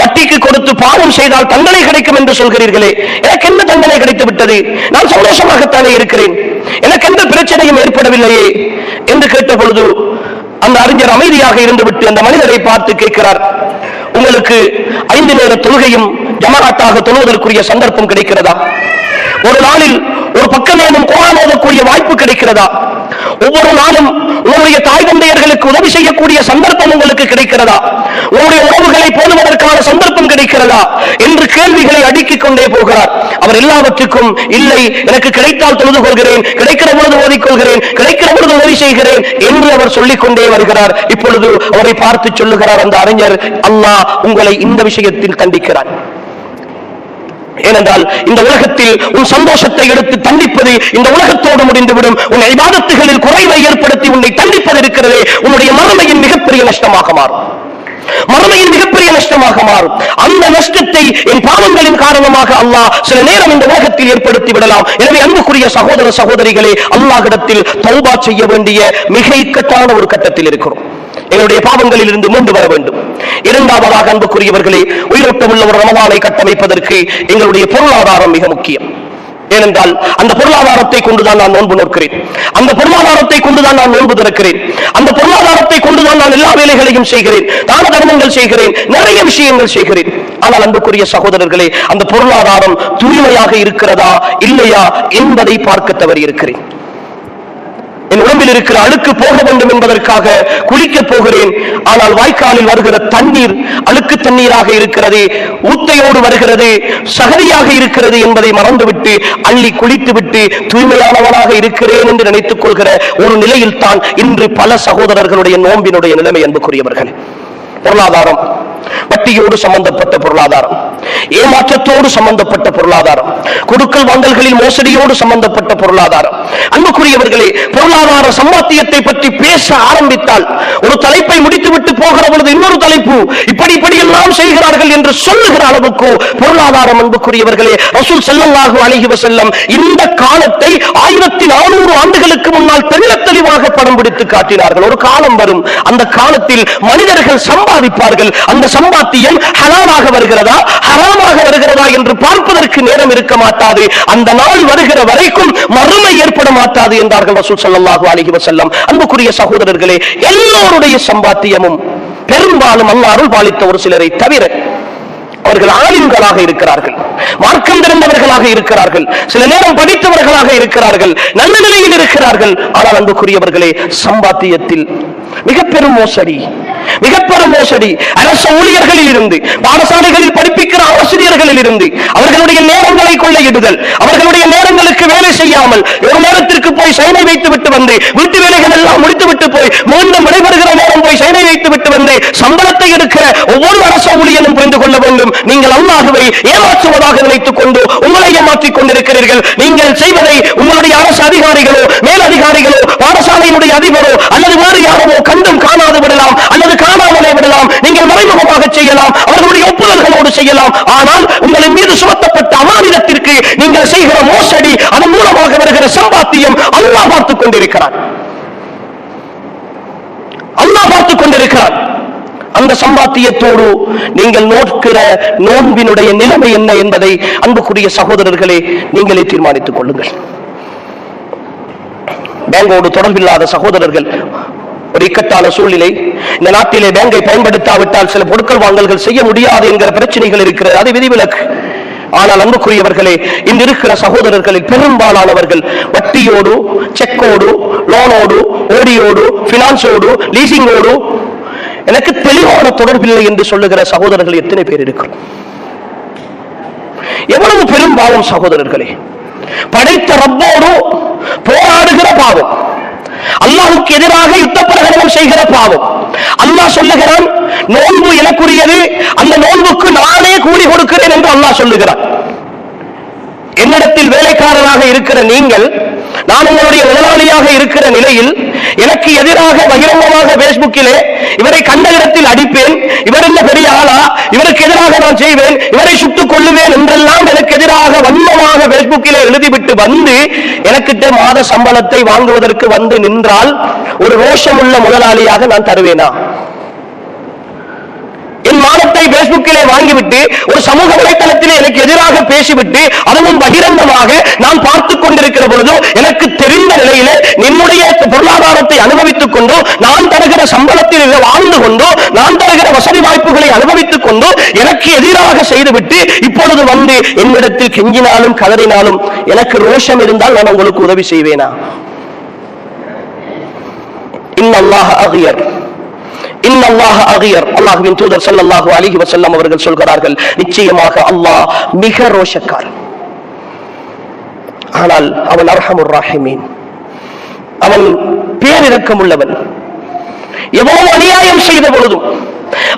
S1: வட்டிக்கு கொடுத்து பாவம் செய்தால் தண்டனை கிடைக்கும் என்று சொல்கிறீர்களே, எனக்கு என்ன தண்டனை கிடைத்து விட்டது? நான் சந்தோஷமாகத்தானே இருக்கிறேன், எனக்கு எந்த பிரச்சனையும் ஏற்படவில்லையே என்று கேட்ட பொழுது அந்த அறிஞர் அமைதியாக இருந்துவிட்டு அந்த மனிதரை பார்த்து கேட்கிறார், உங்களுக்கு 5 நேர தொழுகையும் ஜமாஅத்தாக தொழுவதற்குரிய சந்தர்ப்பம் கிடைக்கிறதா? ஒரு நாளில் ஒரு பக்கமேனும் குர்ஆன் ஓதக்கூடிய வாய்ப்பு கிடைக்கிறதா? ஒவ்வொரு நாளும் உங்களுடைய தாய் தந்தையர்களுக்கு உதவி செய்யக்கூடிய சந்தர்ப்பம் உங்களுக்கு கிடைக்கிறதா? உங்களுடைய உறவுகளை போடுவதற்கான சந்தர்ப்பம் கிடைக்கிறதா என்று கேள்விகளை அடுக்கிக் கொண்டே போகிறார். அவர் எல்லாவற்றுக்கும் இல்லை, எனக்கு கிடைத்தால் தொழுது கொள்கிறேன், கிடைக்கிற பொழுது ஓதிக்கொள்கிறேன், கிடைக்கிற பொழுது உதவி செய்கிறேன் என்று அவர் சொல்லிக் கொண்டே வருகிறார். இப்பொழுது அவரை பார்த்து சொல்லுகிறார் அந்த அறிஞர், அல்லாஹ் உங்களை இந்த விஷயத்தில் தண்டிக்கிறார். ஏனென்றால் இந்த உலகத்தில் உன் சந்தோஷத்தை எடுத்து தண்டிப்பது இந்த உலகத்தோடு முடிந்துவிடும். உன் இபாதத்துகளில் குறைவை ஏற்படுத்தி உன்னை தண்டிப்பது இருக்கிறதே, உன்னுடைய மறுமையின் மிகப்பெரிய நஷ்டமாக மாறும். மறுமையின் மிகப்பெரிய நஷ்டமாக மாறும். அந்த நஷ்டத்தை என் பாவங்களின் காரணமாக அல்லாஹ் சில நேரம் இந்த உலகத்தில் ஏற்படுத்தி விடலாம். எனவே அன்புக்குரிய சகோதர சகோதரிகளே, அல்லாஹ்விடத்தில் தௌபா செய்ய வேண்டிய மிக இக்கட்டான ஒரு கட்டத்தில் இருக்கிறோம். எங்களுடைய பாவங்களில் இருந்து மீண்டு வர வேண்டும். இரண்டாவதாக அன்புக்குரியவர்களே, உயிரோட்டம் உள்ள ஒரு ரமதானை கட்டமைப்பதற்கு எங்களுடைய பொருளாதாரம் மிக முக்கியம். ஏனென்றால் அந்த பொருளாதாரத்தை கொண்டுதான் நான் நோன்பு நோக்கிறேன், அந்த பொருளாதாரத்தை கொண்டுதான் நான் நோன்பு திறக்கிறேன், அந்த பொருளாதாரத்தை கொண்டுதான் நான் எல்லா வேலைகளையும் செய்கிறேன், தான தர்மங்கள் செய்கிறேன், நிறைய விஷயங்கள் செய்கிறேன். ஆனால் அன்புக்குரிய சகோதரர்களே, அந்த பொருளாதாரம் தூய்மையாக இருக்கிறதா இல்லையா என்பதை பார்க்க தவறி இருக்கிறேன். என் உடம்பில் இருக்கிற அழுக்கு போக வேண்டும் என்பதற்காக குளிக்க போகிறேன், ஆனால் வாய்க்காலில் வருகிற தண்ணீர் அழுக்கு தண்ணீராக இருக்கிறது, ஊத்தையோடு வருகிறது, சகதியாக இருக்கிறது என்பதை மறந்துவிட்டு அள்ளி குளித்துவிட்டு தூய்மையானவனாக இருக்கிறேன் என்று நினைத்துக் கொள்கிற ஒரு நிலையில் தான் இன்று பல சகோதரர்களுடைய நோம்பினுடைய நிலைமை. அன்புக்குரியவர்கள், பொருளாதாரம் வட்டியோடு சம்பந்தப்பட்ட பொருளாதாரம், ஏமாற்றத்தோடு சம்பந்தப்பட்ட பொருளாதாரம், கொடுக்கல் வாங்கல்களில் மோசடியோடு சம்பந்தப்பட்ட பொருளாதாரம். அன்புக்குரியவர்களே, பொருளாதார சம்பாத்தியத்தை பற்றி பேச ஆரம்பித்தால் ஒரு தலைப்பை முடித்துவிட்டு போகிற பொழுது இன்னொரு தலைப்பு, இப்படி இப்படி எல்லாம் செய்கிறார்கள் என்று சொல்லுகிற அளவுக்கு பொருளாதாரம். அன்புக்குரியவர்களே, ரசூல் ஸல்லல்லாஹு அலைஹி வஸல்லம் இந்த காலத்தை 1400 ஆண்டுகளுக்கு முன்னால் தெள்ளத் தெளிவாக படம் பிடித்து காட்டினார்கள். ஒரு காலம் வரும், அந்த காலத்தில் மனிதர்கள் சம்பாதிப்பார்கள். அந்த சம்பாத்தியம் ஹலாலாக வருகிறதா ஹராமாக வருகிறதா என்று பார்ப்பதற்கு நேரம் இருக்க மாட்டாது. அந்த நாள் வருகிற வரைக்கும் மறுமை ஏற்பட மாட்டாது என்றார்கள் ரசூல் ஸல்லல்லாஹு அலைஹி வஸல்லம். அன்புக்குரிய சகோதரர்களே, எல்லோருடைய சம்பாத்தியமும் பெரும்பாலும் அல்லாஹ் அருள் பாலித்த ஒரு சிலரை தவிர அவர்கள் ஆலிம்களாக இருக்கிறார்கள், மார்க்கம் தெரிந்தவர்களாக இருக்கிறார்கள், சில நேரம் படித்தவர்களாக இருக்கிறார்கள், நல்ல நிலையில் இருக்கிறார்கள். ஆனால் அன்புக்குரியவர்களே, சம்பாத்தியத்தில் மிக பெரும் மோசடி, மிக பெரும் மோசடி. அரசு ஊழியர்களில் இருந்து, பாடசாலைகளில் படிப்பிக்கிற ஆசிரியர்களில் இருந்து அவர்களுடைய நேரங்களை கொள்ளையிடுதல், அவர்களுடைய நேரங்களுக்கு வேலை செய்யாமல் ஒரு நேரத்திற்கு போய் சைனை வைத்து விட்டு வந்து வீட்டு வேலைகள் எல்லாம் முடித்து விட்டு போய் மீண்டும் விடைபெறுகிற நேரம் போய் சைனை வைத்து விட்டு வந்து சம்பளத்தை எடுக்கிற ஒவ்வொரு அரசு ஊழியனும் புரிந்து கொள்ள வேண்டும், நீங்கள் அல்லாஹ்வை ஏமாற்றுவதாக நினைத்துக் கொண்டு உங்களை ஏமாற்றிக் கொண்டிருக்கிறீர்கள். நீங்கள் செய்வதை உங்களுடைய அரசு அதிகாரிகளோ மேல் அதிகாரிகளோ பாடசாலையினுடைய அதிபரோ அல்லது வேறு யாரோ கண்டும் காணாது விடலாம் அல்லது காணாமலே விடலாம். நீங்கள் மறைமுகமாக செய்யலாம், அவர்களுடைய ஒப்புதல்களோடு செய்யலாம். ஆனால் உங்களின் மீது சுமத்தப்பட்ட அமானிதத்திற்கு நீங்கள் செய்கிற மோசடி, அதன் மூலமாக வருகிற சம்பாத்தியம் அல்லாஹ் பார்த்துக் கொண்டிருக்கிறார், அல்லாஹ் பார்த்துக் கொண்டிருக்கிறார். அந்த சம்பாத்தியத்தோடு நீங்கள் நோக்கிற நோன்பினுடைய நிலைமை என்ன என்பதை அன்புக்குரிய சகோதரர்களே நீங்களே தீர்மானித்துக் கொள்ளுங்கள். பேங்கோடு தொடர்பில்லாத சகோதரர்கள், ஒரு இக்கட்டான சூழ்நிலை, இந்த நாட்டிலே பேங்கை பயன்படுத்தாவிட்டால் சில பொருட்கள் வாங்கல்கள் செய்ய முடியாது என்கிற பிரச்சனைகள் இருக்கிறது, அது விதிவிலக்கு. ஆனால் அன்புக்குரியவர்களே, இன்று இருக்கிற சகோதரர்களில் பெரும்பாலானவர்கள் வட்டியோடு, செக்கோடு, லோனோடு, ஓடியோடு, பினான்ஸோடு, லீசிங்கோடு எனக்கு தெளிவான தொடர்பில்லை என்று சொல்லுகிற சகோதரர்கள் எத்தனை பேர் இருக்கிறோம்? எவ்வளவு பெரும் பாவம் சகோதரர்களே! படைத்த ரப்போடு போராடுகிற பாவம், அல்லாஹ்வுக்கு எதிராக யுத்த பிரகடனம் செய்கிற பாவம். அல்லாஹ் சொல்லுகிறான், நோன்பு எனக்குரியது, அந்த நோன்புக்கு நானே கூலி கொடுக்கிறேன் என்று அல்லாஹ் சொல்லுகிறான். என்னிடத்தில் வேலைக்காரராக இருக்கிற நீங்கள், நான் உங்களுடைய முதலாளியாக இருக்கிற நிலையில் எனக்கு எதிராக பகிரங்கமாக பேஸ்புக்கிலே இவரை கண்ட இடத்தில் அடிப்பேன், இவர் என்ன பெரிய ஆளா, இவருக்கு எதிராக நான் செய்வேன், இவரை சுட்டுக் கொள்ளுவேன் என்றெல்லாம் எனக்கு எதிராக வன்மமாக பேஸ்புக்கிலே எழுதிவிட்டு வந்து எனக்கிட்ட மாத சம்பளத்தை வாங்குவதற்கு வந்து நின்றால் ஒரு ரோஷமுள்ள முதலாளியாக நான் தருவேனா? என் மானத்தை பேஸ்புக்கிலே வாங்கிவிட்டு ஒரு சமூக வலைத்தளத்திலே எனக்கு எதிராக பேசிவிட்டு அதுவும் பகிரங்கமாக நான் பார்த்துக் கொண்டிருக்கிற பொழுது எனக்கு தெரிந்த நிலையிலே என்னுடைய பொருளாதாரத்தை அனுபவித்துக் கொண்டு, நான் தருகிற சம்பளத்தில் வாழ்ந்து கொண்டு, நான் தருகிற வசதி வாய்ப்புகளை அனுபவித்துக் கொண்டு எனக்கு எதிராக செய்துவிட்டு இப்பொழுது வந்து என்னிடத்தில் கெஞ்சினாலும் கதறினாலும் எனக்கு ரோஷம் இருந்தால் நான் உங்களுக்கு உதவி செய்வேனா? இன்னல்லாஹ அகியர், இன்னல்லாஹ அகியர். அல்லாஹ்வின் தூதர் ஸல்லல்லாஹு அலைஹி வஸல்லம் அவர்கள் சொல்கிறார்கள், நிச்சயமாக அல்லாஹ் மிக ரோஷக்காரன். ஆனால் அவன் அர்ஹமுர் ராஹிமீன், அவன் பேரிரக்கம் உள்ளவன். எவ்வளவு அநியாயம் செய்த பொழுதும்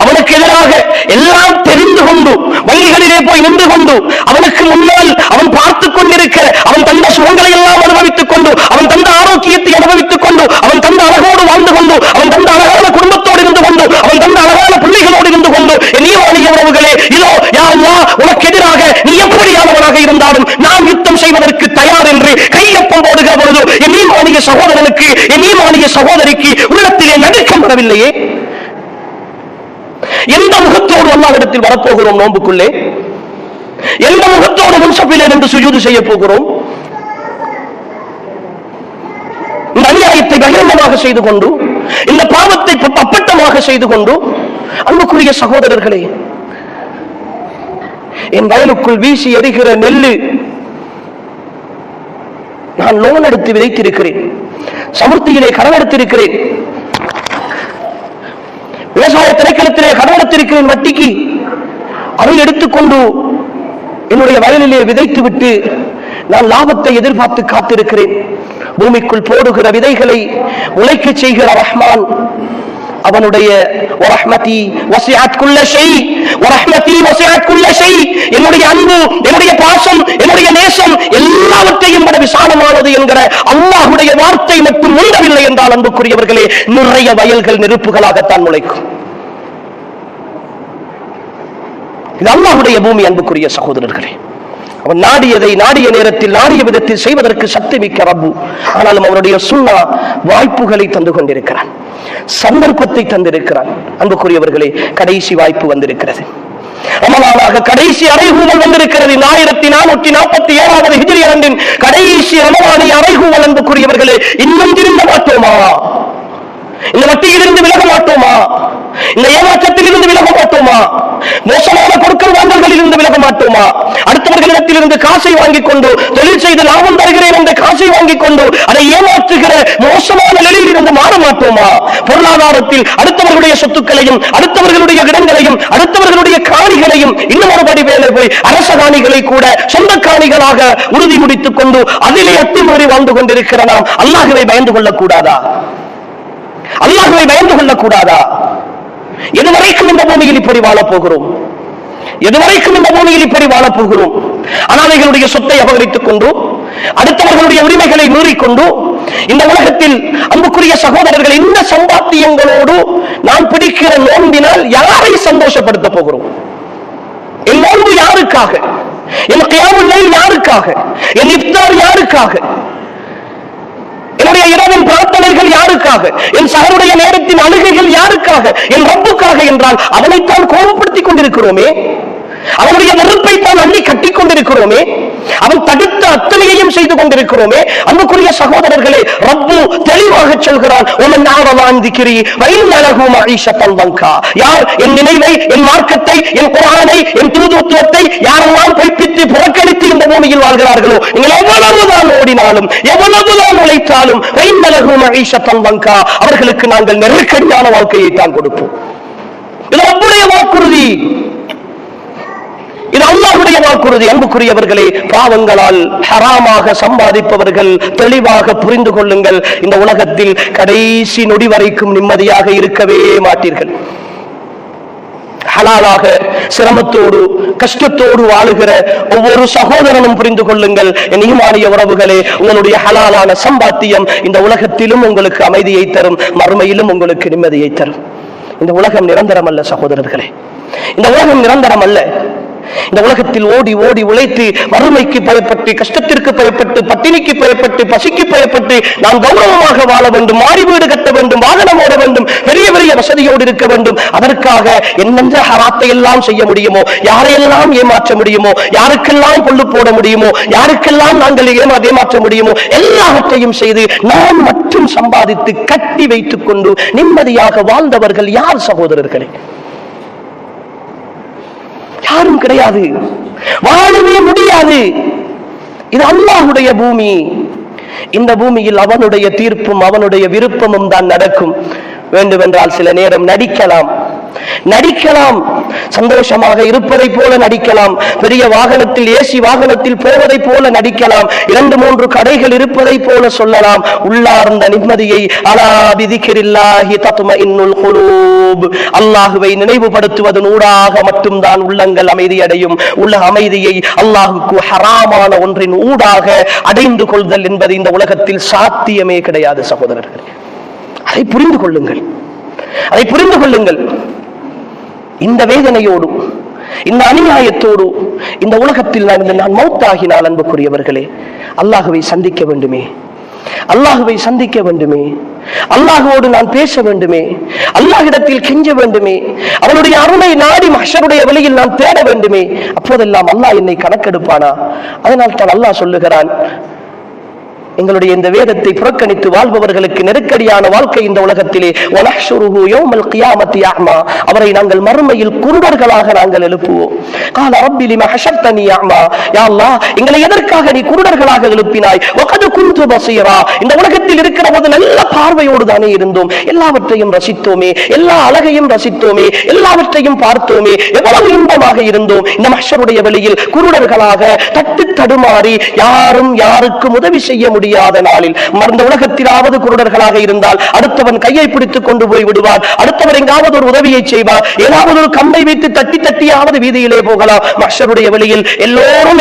S1: அவனுக்கு எதிராக எல்லாம் தெரிந்து கொண்டு வங்கிகளிலே போய் நின்று கொண்டு அவனுக்கு முன்னால் அவன் பார்த்துக் கொண்டிருக்கிற, அவன் தந்த சுகங்களை எல்லாம் அனுபவித்துக் கொண்டு, அவன் தந்த ஆரோக்கியத்தை அனுபவித்துக் கொண்டு, அவன் தந்த அழகோடு வாழ்ந்து கொண்டு, அவன் தந்த அழகான குடும்பத்தோடு இருந்து கொண்டு, அவன் தந்த அழகான பிள்ளைகளோடு இருந்து கொண்டு, என்னைய உறவுகளே, இதோ யா அல்லாஹ் உனக்கு எதிராக நீ எப்படியானவனாக இருந்தாலும் நாம் யுத்தம் செய்வதற்கு தயார் என்று கையொப்பம் போடுகிற பொழுது என் ஈமானிய சகோதரனுக்கு, என் ஈமானிய சகோதரிக்கு உள்ளத்திலே நடுக்கம் வரவில்லையே? எந்த முகத்தோடு அல்லாஹ்விடத்தில் வரப்போகிறோம்? நோன்புக்குள்ளே எந்த முகத்தோடு முன்சபிலே என்று சுஜூது செய்ய போகிறோம்? இந்த அநியாயத்தை பகிரங்கமாக செய்து கொண்டு, இந்த பாவத்தை அப்பட்டமாக செய்து கொண்டு, அன்புக்குரிய சகோதரர்களே, என் வயலுக்குள் வீசி எறிகிற நெல்லு நான் லோன் எடுத்து விதைத்திருக்கிறேன், சமுர்த்தியிலே கடன் எடுத்திருக்கிறேன், விவசாய திணைக்களத்திலே கடன் எடுத்திருக்கிறேன் வட்டிக்கு, அதை எடுத்துக்கொண்டு என்னுடைய வயலிலே விதைத்து விட்டு நான் லாபத்தை எதிர்பார்த்து காத்திருக்கிறேன். பூமிக்குள் போடுகிற விதைகளை உழைக்க செய்கிற ரஹ்மான் அவனுடைய வரஹ்மதி வஸிஅத் குல்ல ஷை, வரஹ்மதி வஸிஅத் குல்ல ஷை, என்னுடைய அன்பு, என்னுடைய பாசம், என்னுடைய நேசம் எல்லாவற்றையும் விட விசாலமானது என்கிற அல்லாஹ்வுடைய வார்த்தை மட்டும் உண்டவில்லை என்றால் அன்புக்குரியவர்களே, நிறைய வயல்கள் நெருப்புகளாகத்தான் முளைக்கும். இது அல்லாஹ்வுடைய பூமி. அன்புக்குரிய சகோதரர்களே, அவன் நாடியதை நாடிய நேரத்தில் நாடிய விதத்தில் செய்வதற்கு சக்தி மிக்க ரப்பு. ஆனாலும் அவருடைய சுன்னா வாய்ப்புகளை தந்து கொண்டிருக்கிறான், சந்தர்ப்பத்தை தந்திருக்கிறான். அன்புக்குரியவர்களே, கடைசி வாய்ப்பு வந்திருக்கிறது. ரமலானாக கடைசி அறைகூவல் வந்திருக்கிறது. 1447 ஹிஜ்ரி ஆண்டின் கடைசி ரமலானை அறைகூவல். அன்புக்குரியவர்களே, இன்னும் திரும்ப மாட்டோமா? இந்த வட்டியிலிருந்து விலக மாட்டோமா? இந்த ஏமாற்றத்தில் இருந்து விலக மாட்டோமா? மோசமான பொருட்கள் வாங்கல்களில் இருந்து விலக மாட்டோமா? அடுத்தவர்களிடத்தில் இருந்து காசை வாங்கிக் கொண்டு தொழில் செய்து லாபம் தருகிறேன் என்ற காசை வாங்கிக் கொண்டு அதை ஏமாற்றுகிற மோசமான நிலையில் இருந்து மாற மாட்டோமா? பொருளாதாரத்தில் அடுத்தவர்களுடைய சொத்துக்களையும் அடுத்தவர்களுடைய இடங்களையும் அடுத்தவர்களுடைய காணிகளையும் இன்னும் ஒரு படி மேலே போய் அரச காணிகளை கூட சொந்த காணிகளாக உறுதி முடித்துக் கொண்டு அதிலே அத்துமீறி வாழ்ந்து கொண்டிருக்கிற நாம் அல்லாஹ்வை பயந்து கொள்ளக்கூடாதா? அல்லாஹ்வை பயந்து கொள்ளக்கூடாதா? எதுவரைக்கும் இந்த பூமியில் இப்படி வாழப் போகிறோம்? எதுவரைக்கும் இந்த பூமியில் இப்படி வாழப் போகிறோம்? அனாதைகளுடைய சொத்தை அபகரித்துக் கொண்டு அடுத்தவர்களுடைய உரிமைகளை மீறிக்கொண்டு இந்த உலகத்தில் அன்புக்குரிய சகோதரர்கள் இந்த சம்பாத்தியங்களோடு நாம் பிடிக்கிற நோன்பினால் யாரை சந்தோஷப்படுத்த போகிறோம்? என் நோன்பு யாருக்காக? என் கியாமுல் லைல் யாருக்காக? என் இஃப்தார் யாருக்காக? என்னுடைய இரவின் பிரார்த்தனைகள் யாருக்காக? என் சஹருடைய நேரத்தின் அழுகைகள் யாருக்காக? என் ரப்புக்காக என்றால் அவனைத்தான் கோபப்படுத்திக் கொண்டிருக்கிறோமே, அவனுடைய வெறுப்பை தான் அள்ளி கட்டிக் கொண்டிருக்கிறோமே, அவன் தடுத்த அத்தனையையும் செய்து கொண்டிருக்கிறோமே. அன்புக்குரிய சகோதரர்களே, ரப்பு தெளிவாக சொல்கிறான், யார் என் நினைவை, என் மார்க்கத்தை, என் குர்ஆனை, என் தூதுத்துவத்தை யாரெல்லாம் பொய்ப்பித்து புறக்கணித்து இந்த பூமியில் வாழ்கிறார்களோ, நீங்கள் எவ்வளவுதான் ஓடினாலும் எவ்வளவுதான் உழைத்தாலும் அவர்களுக்கு நாங்கள் நெருக்கடியான வாழ்க்கையை தான் கொடுப்போம். இது ரப்புடைய வாக்குறுதி, இது அல்லாஹ்வுடைய வாக்குறுதி. அன்புக்குரியவர்களே, பாவங்களால் ஹராமாக சம்பாதிப்பவர்கள் தெளிவாக புரிந்து கொள்ளுங்கள், இந்த உலகத்தில் கடைசி நொடி வரைக்கும் நிம்மதியாக இருக்கவே மாட்டீர்கள். ஹலாலாக சிரமத்தோடு கஷ்டத்தோடு வாழுகிற ஒவ்வொரு சகோதரனும் புரிந்து கொள்ளுங்கள், என் ஈமானிய உறவுகளே, உங்களுடைய ஹலாலான சம்பாத்தியம் இந்த உலகத்திலும் உங்களுக்கு அமைதியை தரும், மறுமையிலும் உங்களுக்கு நிம்மதியை தரும். இந்த உலகம் நிரந்தரம் அல்ல சகோதரர்களே, இந்த உலகம் நிரந்தரம் அல்ல. இந்த உலகத்தில் ஓடி ஓடி உழைத்து வறுமைக்கு பயப்பட்டு, கஷ்டத்திற்கு பயப்பட்டு, பட்டினிக்கு பயப்பட்டு, பசிக்கு பயப்பட்டு நாம் கௌரவமாக வாழ வேண்டும், மாறி வீடு கட்ட வேண்டும், வாகனம் ஓட வேண்டும், பெரிய பெரிய வசதியோடு இருக்க வேண்டும். அதற்காக என்னென்ன ஹராத்தை எல்லாம் செய்ய முடியுமோ, யாரையெல்லாம் ஏமாற்ற முடியுமோ, யாருக்கெல்லாம் பொல்லு போட முடியுமோ, யாருக்கெல்லாம் நாங்கள் ஏமாற்ற முடியுமோ எல்லாவற்றையும் செய்து நாம் மட்டும் சம்பாதித்து கட்டி வைத்துக் கொண்டு நிம்மதியாக வாழ்ந்தவர்கள் யார் சகோதரர்களே? யாரும் கிடையாது, வாழவே முடியாது. இது அல்லாஹ்வுடைய பூமி. இந்த பூமியில் அவனுடைய தீர்ப்பும் அவனுடைய விருப்பமும் தான் நடக்கும். வேண்டுமென்றால் சில நேரம் நடிக்கலாம், சந்தோஷமாக இருப்பதை போல நடிக்கலாம், பெரிய வாகனத்தில் ஏசி வாகனத்தில் போவதை போல நடிக்கலாம், 2-3 கடைகள் இருப்பதை போல சொல்லலாம். உள்ளார்ந்த நிம்மதியை அலா பிதிக்ரில்லாஹி தத்மஇன்னுல் குலூப், அல்லாஹ்வை நினைவுபடுத்துவதன் ஊடாக மட்டும்தான் உள்ளங்கள் அமைதியடையும். உள்ள அமைதியை அல்லாஹ்வுக்கு ஹராமான ஒன்றின் ஊடாக அடைந்து கொள்தல் என்பது இந்த உலகத்தில் சாத்தியமே கிடையாது சகோதரர்கள். அதை புரிந்து கொள்ளுங்கள், அதை புரிந்து கொள்ளுங்கள். இந்த வேதனையோடு, இந்த அநியாயத்தோடு இந்த உலகத்தில் நான் மௌத்தாகினால் அன்புக்குரியவர்களே, அல்லாஹ்வை சந்திக்க வேண்டுமே, அல்லாஹ்வை சந்திக்க வேண்டுமே, அல்லாஹ்வோடு நான் பேச வேண்டுமே, அல்லாஹ்விடத்தில் கெஞ்ச வேண்டுமே, அவனுடைய அருளை நாடி மஹ்ஷருடைய வழியில் நான் தேட வேண்டுமே. அப்போதெல்லாம் அல்லாஹ் என்னை கணக்கெடுப்பானா? அதனால் தான் அல்லாஹ் சொல்லுகிறான், எங்களுடைய இந்த வேதத்தை புறக்கணித்து வாழ்பவர்களுக்கு நெருக்கடியான வாழ்க்கை இந்த உலகத்திலே, வனஹ்ஷுருஹு யௌமல் கியாமத்தி அஹ்மா, அவரை நாங்கள் மறுமையில் குருடர்களாக நாங்கள் எழுப்புவோம். கால ரப்பி லிமா ஹஷர்தனி அஹ்மா, யா அல்லாஹ் எங்களை எதற்காக நீ குருடர்களாக எழுப்பினாய்? வகத் குன்து பஸீரா, இந்த உலகத்தில் இருக்கிற போது நல்ல பார்வையோடு தானே இருந்தோம், எல்லாவற்றையும் ரசித்தோமே, எல்லா அழகையும் ரசித்தோமே, எல்லாவற்றையும் பார்த்தோமே, எவ்வளவு இன்பமாக இருந்தோம். இந்த மஹ்ஷருடைய வழியில் குருடர்களாக தட்டு தடுமாறி யாரும் யாருக்கும் உதவி செய்ய முடியாது செய்யாத நாளில் மறந்த உலகத்திலாவது குருடர்களாக இருந்தால் அடுத்தவன் கையை பிடித்துக் கொண்டு போய் விடுவார், அடுத்தவர் எங்காவது ஒரு உதவியை செய்வார், ஏதாவது ஒரு கம்பை வைத்து தட்டி தட்டியாவது வீதியிலே போகலாம். மஹ்ஷருடைய வெளியில்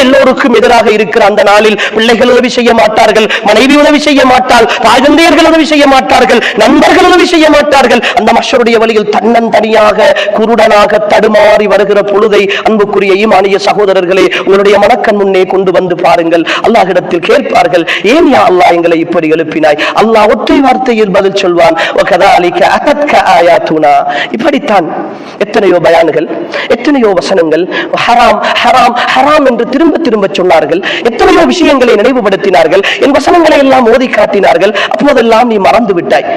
S1: எல்லோருக்கும் எதிராக இருக்கிற அந்த நாளில் பிள்ளைகள் உதவி செய்ய மாட்டார்கள், மனைவி உதவி செய்ய மாட்டாள், தாய் தந்தையர்கள் உதவி செய்ய மாட்டார்கள், நண்பர்கள் உதவி செய்ய மாட்டார்கள். அந்த மஹ்ஷருடைய வழியில் தன்னந்தனியாக குருடனாக தடுமாறி வருகிற பொழுதை அன்புக்குரிய ஈமானிய சகோதரர்களே உங்களுடைய மனக்கண் முன்னே கொண்டு வந்து பாருங்கள். அல்லாஹ்விடத்தில் கேட்பார்கள், ஏன் யா அல்லாஹ் எங்களை இப்படி எழுப்பினாய்? அல்லாஹ் ஒற்றை வார்த்தையில் பதில் சொல்வான், வகதாலிக அகத்க ஆயாத்துனா. இப்படித்தான் எத்தனையோ பயான்கள், எத்தனையோ வசனங்கள் ஹராம் ஹராம் ஹராம் என்று திரும்ப திரும்ப சொன்னார்கள், எத்தனையோ விஷயங்களை நினைவுபடுத்தினார்கள், என் வசனங்களை எல்லாம் ஓதி காட்டினார்கள். அப்போதெல்லாம் நீ மறந்து விட்டாய்.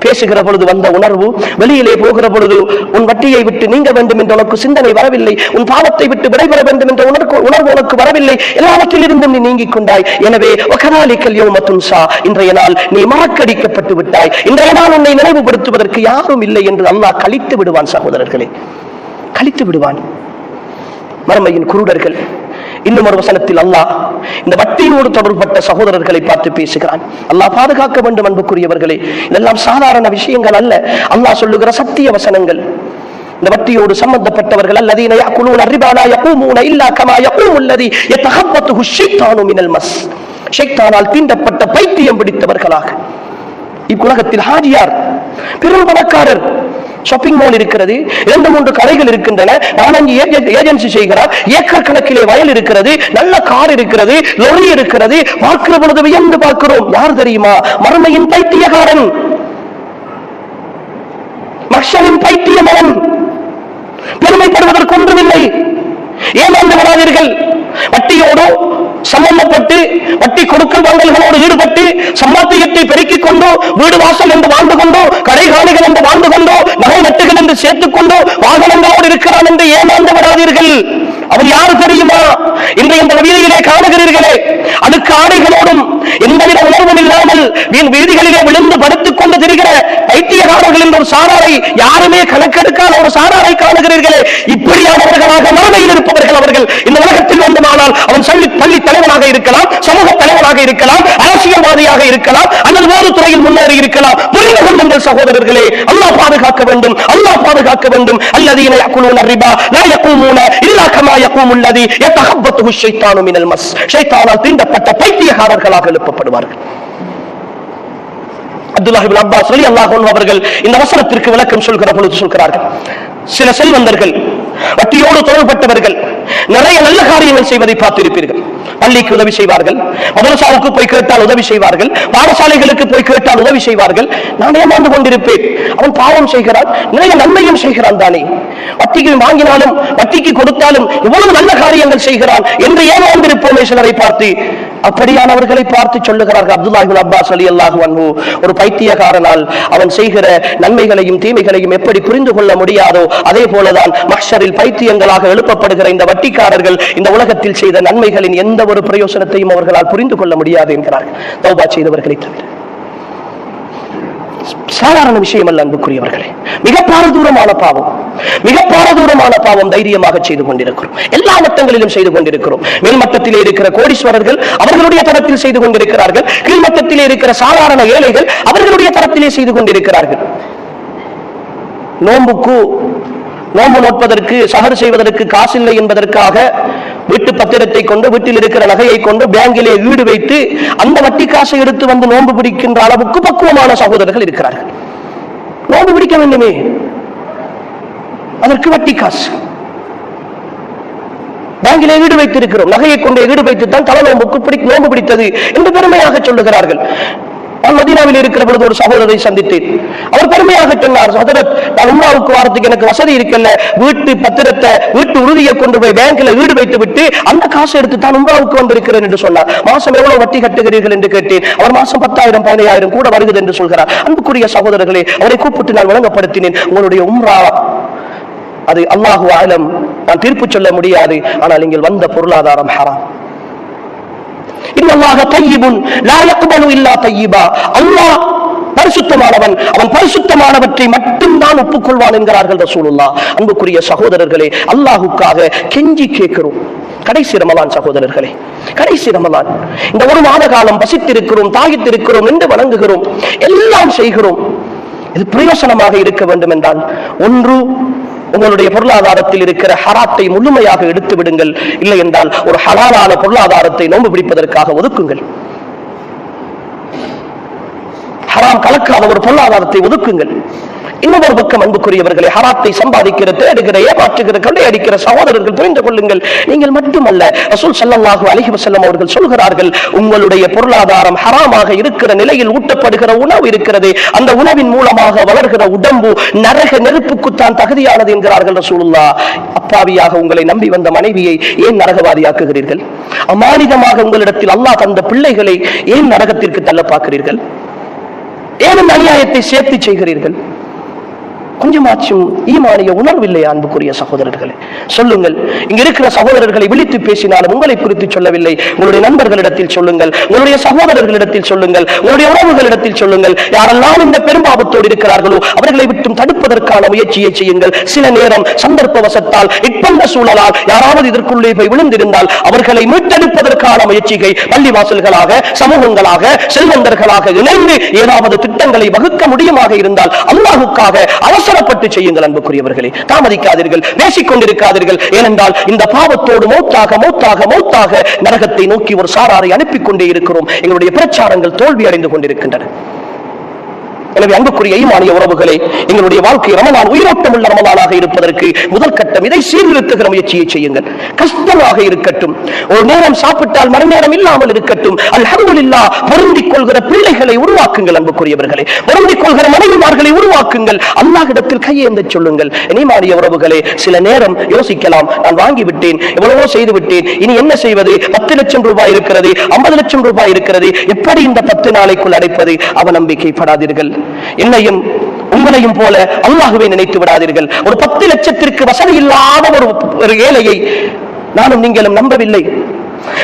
S1: பேசுகிற பொழுது வந்த உணர்வு, வெளியிலே போகிற பொழுது உன் வட்டியை விட்டு நீங்க வேண்டும் என்ற உனக்கு சிந்தனை வரவில்லை, உன் பாவத்தை விட்டு விடைபெற வேண்டும் என்ற உணர்வு உனக்கு வரவில்லை, எல்லாவற்றிலிருந்தும் நீ நீங்கிக் கொண்டாய். எனவே இன்றைய நாள் நீ மறக்கடிக்கப்பட்டு விட்டாய், இன்றைய நாள் உன்னை நினைவுபடுத்துவதற்கு யாரும் இல்லை என்று அல்லாஹ் கழித்து விடுவான். சகோதரர்களே, கழித்து விடுவான். மறுமையின் குருடர்கள். இன்னும் ஒரு வசனத்தில் அல்லாஹ் இந்த வட்டியோடு தொடர்பட்ட சகோதரர்களை பார்த்து பேசுகிறான். அல்லாஹ் பாதுகாக்க வேண்டும். அன்புக்குரியவர்களே, இதெல்லாம் சாதாரண விஷயங்கள் அல்ல, அல்லாஹ் சொல்லுகிற சத்திய வசனங்கள். இந்த வட்டியோடு சம்பந்தப்பட்டவர்கள் அல்லதீன யாக்குலூன ரிபா லா யகூமூன இல்லா கமா யகூமுல் லதி யதஹப்பத்துஹு ஷைத்தானு மினல் மஸ். ஷைத்தானால் தீண்டப்பட்ட பைத்தியம் பிடித்தவர்களாக. இவ்வுலகத்தில் ஹாஜியார், பெரும் பணக்காரர், ஷாப்பிங் மால் இருக்கிறது, 2-3 கடைகள் இருக்கின்றன, நான்கு ஏஜென்சி செய்கிறார், ஏக்கர் கணக்கிலே வயல் இருக்கிறது, நல்ல கார் இருக்கிறது, லொரி இருக்கிறது. பார்க்கிற பொழுது வியந்து பார்க்கிறோம். யார் தெரியுமா? மறுமையின் பைத்தியக்காரன், மஹ்ஷரின் பைத்தியமகன். பெருமைப்படுவதற்கு ஒன்றுமில்லை. ஏமாந்து விடாதீர்கள். வட்டியோடு சம்பந்தப்பட்டு வட்டி கொடுக்கல் வாங்கல்களோடு ஈடுபட்டு சம்பாத்தியத்தை பெருக்கிக் கொண்டோ, வீடு வாசல் என்று வாழ்ந்து கொண்டோ, கடைகாணிகள் என்று வாழ்ந்து கொண்டோ, நகை நட்டுகள் என்று சேர்த்துக் கொண்டோ, வாகனங்களோடு இருக்கிறான் என்று ஏமாந்து விடாதீர்கள். அவர் யாரு தெரியுமா? இன்று இந்த வீதியிலே காணுகிறீர்களே, அடுக்கு ஆடைகளோடும் எந்தவித உணர்வும் இல்லாமல் வீதிகளிலே விழுந்து படுத்துக் கொண்டு திரிகிற பைத்தியக்காரர்கள் என்ற ஒரு சாராரை, யாருமே கணக்கெடுக்காத ஒரு சாராரை காணுகிறீர்களே. இப்படியானவர்களாக மறுமையில் இருப்பவர்கள் அவர்கள். இந்த உலகத்தில் வேண்டுமானால் அவன் பள்ளி தலைவனாக இருக்கலாம், சமூக தலைவனாக இருக்கலாம், அரசியல்வாதியாக இருக்கலாம், அல்லது வேறு துறையில் முன்னேறி இருக்கலாம். புரிந்து கொள்ளுங்கள் சகோதரர்களே, அல்லாஹ் பாதுகாக்க வேண்டும், அல்லாஹ் பாதுகாக்க வேண்டும். அல்லதீன யகுலூன ரிபா லா யகூமூன இல்லா கமா யகூமுல் லதி யதஹப்பத்துஹு ஷைத்தானு மினல் மஸ். ஷைத்தானால் தீண்டப்பட்ட பைத்தியக்காரர்களாக எழுப்பப்படுவார்கள். அப்துல்லாஹ் இப்னு அப்பாஸ் ரலியல்லாஹு அன்ஹு அவர்கள் இந்த வசனத்திற்கு விளக்கம் சொல்கிற பொழுது சொல்கிறார்கள், சில செல்வந்தர்கள், வட்டியோடு தொடர்பட்டவர்கள் நிறைய நல்ல காரியங்கள் செய்வதை பார்த்திருப்பீர்கள். பள்ளிக்கு உதவி செய்வார்கள், மதரசாவுக்கு போய் கேட்டால் உதவி செய்வார்கள், பாடசாலைகளுக்கு போய் கேட்டால் உதவி செய்வார்கள். நான் ஏமாந்து கொண்டிருப்பேன், அவன் பாவம் செய்கிறான், நிறைய நன்மையும் செய்கிறான் தானே, வட்டிக்கு வாங்கினாலும் வட்டிக்கு கொடுத்தாலும் இவ்வளவு நல்ல காரியங்கள் செய்கிறான் என்று ஏமாந்திருப்போமே சிலரை பார்த்து. அப்படியானவர்களை பார்த்து சொல்லுகிறார்கள் அப்துல்லாஹ் இப்னு அப்பாஸ் ரலியல்லாஹு அன்ஹு, ஒரு பைத்தியக்காரனால் அவன் செய்கிற நன்மைகளையும் தீமைகளையும் எப்படி புரிந்து கொள்ள முடியாதோ அதே போலதான் மஹ்ஷரில் பைத்தியங்களாக எழுப்பப்படுகிற இந்த வட்டிக்காரர்கள் இந்த உலகத்தில் செய்த நன்மைகளின் எந்த ஒரு பிரயோசனத்தையும் அவர்களால் புரிந்து கொள்ள முடியாது என்கிறார்கள். தௌபா செய்தவர்களை தவிர. சாதாரண விஷயம் அல்ல அன்புக்குரியவர்களே, மிக பாரதூரமான பாவம், மிக பாரதூரமான பாவம் தைரியமாக செய்து கொண்டிருக்கிறோம். எல்லா மட்டங்களிலும் செய்து கொண்டிருக்கிறோம். மேல்மட்டத்திலே இருக்கிற கோடீஸ்வரர்கள் அவர்களுடைய தரத்தில் செய்து கொண்டிருக்கிறார்கள், கீழ்மட்டத்திலே இருக்கிற சாதாரண ஏழைகள் அவர்களுடைய தரத்திலே செய்து கொண்டிருக்கிறார்கள். நோன்பு நோட்பதற்கு, சஹர் செய்வதற்கு காசு இல்லை என்பதற்காக வீட்டு பத்திரத்தை கொண்டு, வீட்டில் இருக்கிற நகையை கொண்டு பேங்கிலே ஈடு வைத்து அந்த வட்டி காசை எடுத்து வந்து நோன்பு பிடிக்கின்ற அளவுக்கு பக்குவமான சகோதரர்கள் இருக்கிறார்கள். நோன்பு பிடிக்க வேண்டுமே, அதற்கு வட்டி காசு பேங்கிலே ஈடு வைத்திருக்கிறோம், நகையை கொண்டு ஈடு வைத்துத்தான் தலை நோன்பு பிடித்தது என்று பெருமையாக சொல்லுகிறார்கள். நான் மதீனாவில் இருக்கிற பொழுது ஒரு சகோதரரை சந்தித்தேன். அவர் பெருமையாக சொன்னார், ஹஜ்ரத், நான் உம்ராவுக்கு வாரத்துக்கு எனக்கு வசதி இருக்கல, வீட்டு பத்திரத்தை, வீட்டு உறுதியை கொண்டு போய் பேங்க்ல ஈடு வைத்து விட்டு அந்த காசை எடுத்து தான் உம்ராவுக்கு வந்திருக்கிறேன் என்று சொன்னார். மாசம் எவ்வளவு வட்டி கட்டுகிறீர்கள் என்று கேட்டேன். அவர் மாசம் 10,000 15,000 கூட வருகிறது என்று சொல்கிறார். அன்புக்குரிய சகோதரர்களே, அவரை கூப்பிட்டு நான் விளங்கப்படுத்தினேன், உங்களுடைய உம்ரா அது அல்லாஹு ஆலம், நான் தீர்ப்பு சொல்ல முடியாது, ஆனால் நீங்கள் வந்த பொருளாதாரம் ஹராம். இன்னல்லாஹ தய்யிபுன் லா யக்பலு இல்லா தய்யிபா. அல்லாஹ் பரிசுத்தமானவன், அவன் பரிசுத்தமானவற்றை மட்டும் தான் ஒப்புக்கொள்வான் என்கிறார்கள் ரசூலுல்லாஹ். அன்புக்குரிய சகோதரர்களே, அல்லாஹ்வுக்காக கெஞ்சி கேட்கிறோம், கடைசி ரமலான் சகோதரர்களே, கடைசி ரமலான். இந்த ஒரு மாத காலம் பசித்திருக்கிறோம், தாகித்திருக்கிறோம், என்று வணங்குகிறோம், எல்லாம் செய்கிறோம். இது பிரயோசனமாக இருக்க வேண்டும் என்றால், ஒன்று, உங்களுடைய பொருளாதாரத்தில் இருக்கிற ஹராத்தை முழுமையாக எடுத்து விடுங்கள். இல்லை என்றால் ஒரு ஹலாலான பொருளாதாரத்தை நோன்பு பிடிப்பதற்காக ஒதுக்குங்கள். ஹராம் கலக்காத ஒரு பொருளாதாரத்தை ஒதுக்குங்கள். இன்னொரு பக்கம் அன்புக்குரியவர்களை, ஹராத்தை சம்பாதிக்கிற, தேடுகிற, ஏமாற்றுகிற, கொள்ளையடிக்கிற சகோதரர்கள் புரிந்து கொள்ளுங்கள், நீங்கள் மட்டுமல்ல, ரசூல் ஸல்லல்லாஹு அலைஹி வஸல்லம் அவர்கள் சொல்கிறார்கள், உங்களுடைய பொருளாதாரம் ஹராமாக இருக்கிற நிலையில் ஊட்டப்படுகிற உணவு இருக்கிறது, அந்த உணவின் மூலமாக வளர்கிற உடம்பு நரக நெருப்புக்குத்தான் தகுதியானது என்கிறார்கள் ரசூலுல்லாஹ். அப்பாவியாக உங்களை நம்பி வந்த மனைவியை ஏன் நரகவாதியாக்குகிறீர்கள்? அமானிதமாக உங்களிடத்தில் அல்லாஹ் தந்த பிள்ளைகளை ஏன் நரகத்திற்கு தள்ள பார்க்கிறீர்கள்? ஏன் அநியாயத்தை சேர்த்து செய்கிறீர்கள்? கொஞ்சமாச்சும் ஈமானிய உணர்வில்லையா அன்புக்குரிய சகோதரர்களே? சொல்லுங்கள். இங்க இருக்கிற சகோதரர்களை விழித்து பேசினாலும் உங்களை குறித்து சொல்லவில்லை. உங்களுடைய நண்பர்களிடத்தில் சொல்லுங்கள், உங்களுடைய சகோதரர்களிடத்தில் சொல்லுங்கள், உங்களுடைய உறவுகளிடத்தில் சொல்லுங்கள். யாரெல்லாம் இந்த பெரும்பாவத்தோடு இருக்கிறார்களோ அவர்களை விட்டும் தடுப்பதற்கான முயற்சியை செய்யுங்கள். சில நேரம் சந்தர்ப்பவசத்தால், இப்பந்த சூழலால் யாராவது இதற்குள்ளே போய் விழுந்திருந்தால் அவர்களை மீட்டெடுப்பதற்கான முயற்சியை பள்ளிவாசல்களாக, சமூகங்களாக, செல்வந்தர்களாக இணைந்து ஏதாவது திட்டங்களை வகுக்க முடியுமாக இருந்தால் அல்லாஹ்வுக்காக அவசரப்பட்டு செய்யுங்கள் அன்புக்குரியவர்களே. தாமதிக்காதீர்கள், பேசிக் கொண்டிருக்காதீர்கள். ஏனென்றால் இந்த பாவத்தோடு மௌத்தாக நரகத்தை நோக்கி ஒரு சாராரை அனுப்பிக் கொண்டே இருக்கிறோம். எங்களுடைய பிரச்சாரங்கள் தோல்வி அடைந்து கொண்டிருக்கின்றன. எனவே அன்புக்குரிய ஈமானிய உறவுகளே, எங்களுடைய வாழ்க்கை ரமலான் உயிரோட்டம் உள்ள ரமலானாக இருப்பதற்கு முதல் கட்டம் இதை சீர்திருத்துகிற முயற்சியை செய்யுங்கள். கஷ்டமாக இருக்கட்டும், ஒரு நேரம் சாப்பிட்டால் மறுநேரம் இல்லாமல் இருக்கட்டும், அல்ஹம்துலில்லாஹ் பொருந்திக் கொள்கிற பிள்ளைகளை உருவாக்குங்கள் அன்புக்குரியவர்களே, பொருந்திக் கொள்கிற மனைவிமார்களை உருவாக்குங்கள். அல்லாஹ்விடத்தில் கையேந்த சொல்லுங்கள். ஈமானிய உறவுகளே, சில நேரம் யோசிக்கலாம், நான் வாங்கிவிட்டேன், எவ்வளவோ செய்து விட்டேன், இனி என்ன செய்வது? 10 லட்சம் ரூபாய் இருக்கிறது, 50 லட்சம் ரூபாய் இருக்கிறது, எப்படி இந்த 10 நாளைக்குள் அடைப்பது? அவநம்பிக்கைப்படாதீர்கள். என்னையும் உங்களையும் போல அல்லாஹ்வை நினைத்து விடாதீர்கள். ஒரு 10 லட்சத்திற்கு வசதி இல்லாத ஒரு ஏழையை நானும் நீங்களும் நம்பவில்லை.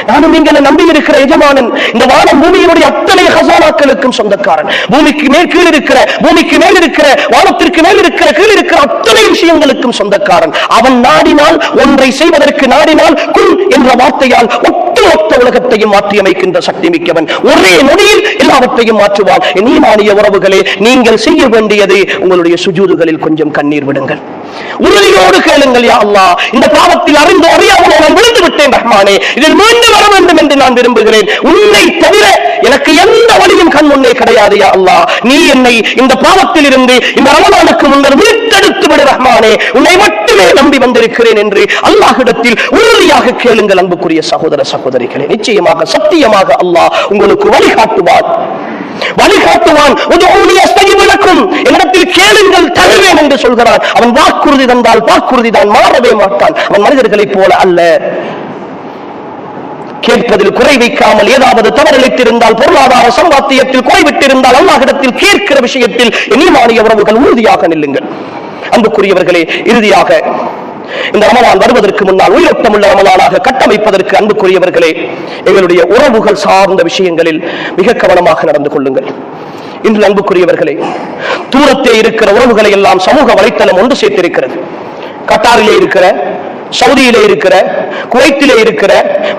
S1: நானும் நீங்களும் நம்பி இருக்கிற எஜமானன் இந்த வானம் பூமியினுடைய அத்தனை ஹசானாக்களுக்கும் சொந்தக்காரன். பூமிக்கு மேல் கீழ் இருக்கிற, பூமிக்கு மேல் இருக்கிற, வானத்திற்கு மேல் இருக்கிற, கீழ் இருக்கிற அத்தனை விஷயங்களுக்கும் சொந்தக்காரன். அவன் நாடினால், ஒன்றை செய்வதற்கு நாடினால், குல் என்ற வார்த்தையால் ஒட்டுமொத்த உலகத்தையும் மாற்றி அமைக்கின்ற சக்தி மிக்கவன். ஒரே நொடியில் எல்லாவற்றையும் மாற்றுவான். ஈமானிய உறவுகளே, நீங்கள் செய்ய வேண்டியது உங்களுடைய சுஜூதுகளில் கொஞ்சம் கண்ணீர் விடுங்கள். உறுதியோடு கேளுங்கள், யா அல்லாஹ், இந்த பாவத்தில் அறிந்து அறியாமல் நான் விழுந்து விட்டேன் ரஹ்மானே, இதில் மீண்டு வர வேண்டும் என்று நான் விரும்புகிறேன். உன்னை தவிர எனக்கு எந்த வழியும் கண் முன்னே கிடையாது. யா அல்லாஹ், நீ என்னை இந்த பாவத்தில் இருந்து இந்த ரமலானுக்கு முன்னர் மீட்டெடுத்து விடு ரஹ்மானே, உன்னை மட்டுமே நம்பி வந்திருக்கிறேன் என்று அல்லாஹ்விடத்தில் உறுதியாக கேளுங்கள் அன்புக்குரிய சகோதர சகோதரிகளே. நிச்சயமாக, சத்தியமாக அல்லாஹ் உங்களுக்கு வழிகாட்டுவான். என்னிடத்தில் கேளுங்கள், தருவேன் என்று சொல்கிறான். அவன் வாக்குறுதி தந்தால் வாக்குறுதி தான், மாறவே மாட்டான். அவன் மனிதர்களைப் போல அல்ல. கேட்பதில் குறை வைக்காமல், ஏதாவது தவறிழைத்திருந்தால், பொருளாதார சம்பாத்தியத்தில் குறைவிட்டிருந்தால், அல்லாஹ்விடத்தில் கேட்கிற விஷயத்தில் ஈமானிய உறவுகள் உறுதியாக நில்லுங்கள். அன்புக்குரியவர்களே, இறுதியாக இந்த ரமலான் வருவதற்கு முன்னால் உயிரோட்டம் உள்ள ரமலானாக கட்டமைப்பதற்கு அன்புக்குரியவர்களே, எங்களுடைய உறவுகள் சார்ந்த விஷயங்களில் மிக கவனமாக நடந்து கொள்ளுங்கள். இன்று அன்புக்குரியவர்களே, தூரத்தே இருக்கிற உறவுகளை எல்லாம் சமூக வலைத்தளம் ஒன்று சேர்த்திருக்கிறது. கட்டாரிலே இருக்கிற, சவுதியிலே இருக்கிற, குவைத்திலே இருக்கிற,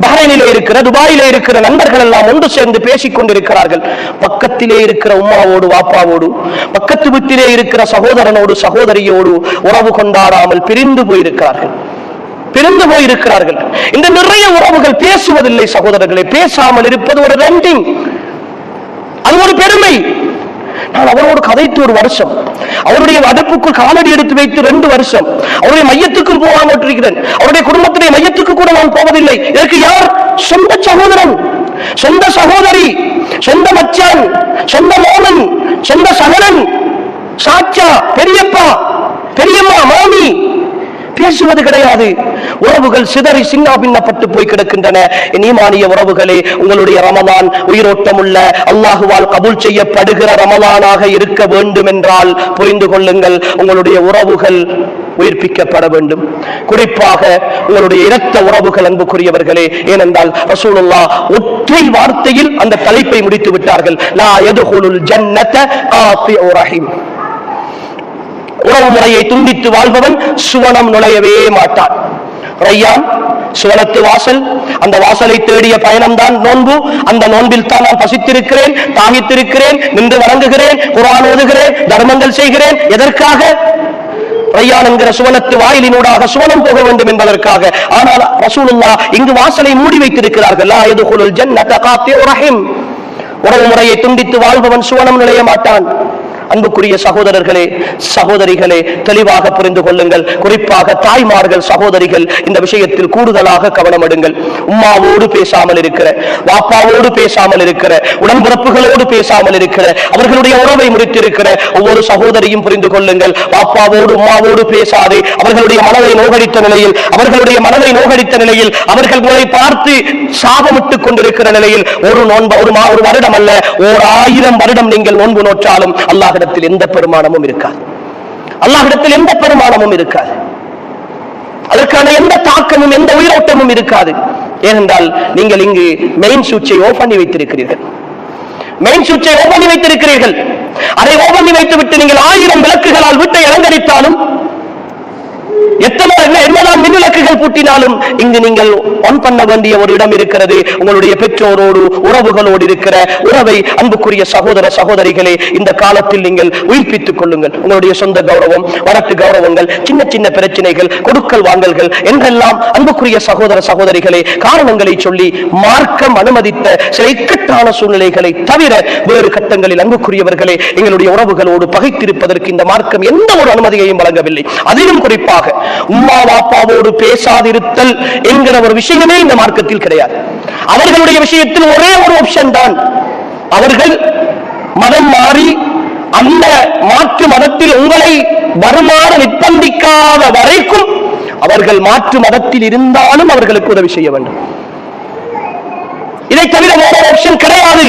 S1: பஹ்ரைனிலே இருக்கிற, துபாயிலே இருக்கிற நண்பர்கள் எல்லாம் ஒன்று சேர்ந்து பேசிக் கொண்டிருக்கிறார்கள். பக்கத்திலே இருக்கிற உம்மாவோடு, வாப்பாவோடு, பக்கத்து வீட்டிலே இருக்கிற சகோதரனோடு, சகோதரியோடு உறவு கொண்டாடாமல் பிரிந்து போயிருக்கிறார்கள். இந்த நிறைய உறவுகள் பேசுவதில்லை சகோதரர்களை. பேசாமல் இருப்பது ஒரு ரெண்டிங், அது ஒரு பெருமை. நான் அவரோடு கதைத்து 1 வருஷம், அவருடைய அடுப்புக்குள் காலடி எடுத்து வைத்து 2 வருஷம், அவருடைய மையத்துக்கும் போகாமல் இருக்கிறேன், அவருடைய குடும்பத்துடைய மையத்துக்கு கூட நான் போவதில்லை. இதற்கு யார்? சொந்த சகோதரன், சொந்த சகோதரி, சொந்த மச்சான், சொந்த மோனன், சொந்த சகலன், சாச்சா, பெரியப்பா, பெரியம்மா, மாமி, பேசுவது கிடையாது. உறவுகள் சிதறி சின்ன பின்னப்பட்டு போய் கிடக்கின்றன. ஈமானிய உறவுகளே, உங்களுடைய ரமலான் உயிரோட்டம் உள்ள, அல்லாஹுவால் கபூல் செய்யப்படுகிற ரமலானாக இருக்க வேண்டும் என்றால் புரிந்து கொள்ளுங்கள், உங்களுடைய உறவுகள் உயிர்ப்பிக்கப்பட வேண்டும். குறிப்பாக உங்களுடைய இரத்த உறவுகள் அன்புக்குரியவர்களே. ஏனென்றால் ரசூலுல்லாஹ் ஒற்றை வார்த்தையில் அந்த தலைப்பை முடித்து விட்டார்கள். லா யதுகுலுல் ஜன்னத காத்திஉ ரஹீம். உறவு முறையை துண்டித்து வாழ்பவன் சுவனம் நுழையவே மாட்டான். ரையான் சுவனத்து வாசல், அந்த வாசலை தேடிய பயணம்தான் நோன்பு. அந்த நோன்பில் தான் நான் பசித்திருக்கிறேன், தாகித்திருக்கிறேன், நின்று வணங்குகிறேன், குர்ஆன் ஓதுகிறேன், தர்மங்கள் செய்கிறேன். எதற்காக? ரையான் என்கிற சுவனத்து வாயிலினூடாக சுவனம் போக வேண்டும் என்பதற்காக. ஆனால் ரசூலுல்லாஹ் இங்கு வாசலை மூடி வைத்திருக்கிறார்கள். லா யதுகுலுல் ஜன்னத காத்திஉ ரஹீம், உறவு முறையை துண்டித்து வாழ்பவன் சுவனம் நுழைய மாட்டான். அன்புக்குரிய சகோதரர்களே, சகோதரிகளே, தெளிவாக புரிந்து கொள்ளுங்கள். குறிப்பாக தாய்மார்கள், சகோதரிகள் இந்த விஷயத்தில் கூடுதலாக கவனம் எடுங்கள். உம்மாவோடு பேசாமல் இருக்கிற, வாப்பாவோடு பேசாமல் இருக்கிற, உடன்பிறப்புகளோடு பேசாமல் இருக்கிற, அவர்களுடைய உறவை முறித்திருக்கிற ஒவ்வொரு சகோதரியும் புரிந்து கொள்ளுங்கள். வாப்பாவோடு உம்மாவோடு பேசாதே. அவர்களுடைய மனதை நோகடித்த நிலையில், அவர்களை பார்த்து சாபமிட்டுக் கொண்டிருக்கிற நிலையில் ஒரு வருடம் அல்ல, 1000 வருடம் நீங்கள் நோன்பு நோற்றாலும் அல்லாஹ் எந்த பெருமானமும் இருக்காது. அல்லாஹ்விடத்தில் எந்த பெருமானமும் இருக்காது. அதற்கான எந்த தாக்கமும் எந்த உயிரோட்டமும் இருக்காது. ஏனென்றால் நீங்கள் இங்கு மெயின் சுவிட்சை ஓபன் பண்ணி வைத்திருக்கிறீர்கள். அதை ஓபன் பண்ணி வைத்துவிட்டு நீங்கள் 1000 விளக்குகளால் வீட்டை அலங்கரித்தாலும், என்னதான் மின்விளக்குகள் பூட்டினாலும் இங்கு நீங்கள் ஆன் பண்ண வேண்டிய ஒரு இடம் இருக்கிறது. உங்களுடைய பெற்றோரோடு, உறவுகளோடு இருக்கிற உறவை அன்புக்குரிய சகோதர சகோதரிகளே, இந்த காலத்தில் நீங்கள் உயிர்ப்பித்துக் கொள்ளுங்கள். உங்களுடைய சொந்த கௌரவம், வழக்கு கௌரவங்கள், சின்ன சின்ன பிரச்சனைகள், கொடுக்கல் வாங்கல்கள் என்றெல்லாம் அன்புக்குரிய சகோதர சகோதரிகளே காரணங்களை சொல்லி மார்க்கம் அனுமதித்த சில இக்கட்டான சூழ்நிலைகளை தவிர வேறு கட்டங்களில் அன்புக்குரியவர்களே எங்களுடைய உறவுகளோடு பகைத்திருப்பதற்கு இந்த மார்க்கம் எந்த ஒரு அனுமதியையும் வழங்கவில்லை. அதிலும் குறிப்பாக உம்மா வாப்பாவோடு பேசாதிருத்தல் என்கிற ஒரு விஷயமே இந்த மார்க்கத்தில் கிடையாது. அவர்களுடைய விஷயத்தில் ஒரே ஒரு ஆப்ஷன் தான், அவர்கள் மதம் மாறி அந்த மாற்று மதத்தில் உங்களை வருமாறு நிர்பந்திக்காத வரைக்கும் அவர்கள் மாற்று மதத்தில் இருந்தாலும் அவர்களுக்கு உதவி செய்ய வேண்டும். இதை தவிர வேற ஆப்ஷன் கிடையாது.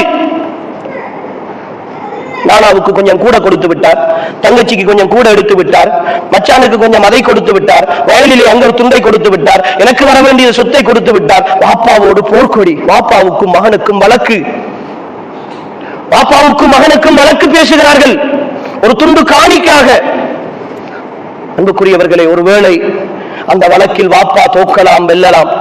S1: நானாவுக்கு கொஞ்சம் கூட கொடுத்து விட்டார், தங்கச்சிக்கு கொஞ்சம் கூட எடுத்து விட்டார், மச்சானுக்கு கொஞ்சம் அதை கொடுத்து விட்டார், வயலிலே அங்க ஒரு துண்டை கொடுத்து விட்டார், எனக்கு வர வேண்டிய சொத்தை கொடுத்து விட்டார். வாப்பாவோடு போர்க்கொடி, வாப்பாவுக்கும் மகனுக்கும் வழக்கு பேசுகிறார்கள் ஒரு துண்டு காணிக்காக. அன்புக்குரியவர்களே, ஒருவேளை அந்த வழக்கில் வாப்பா தோக்கலாம், வெல்லலாம்,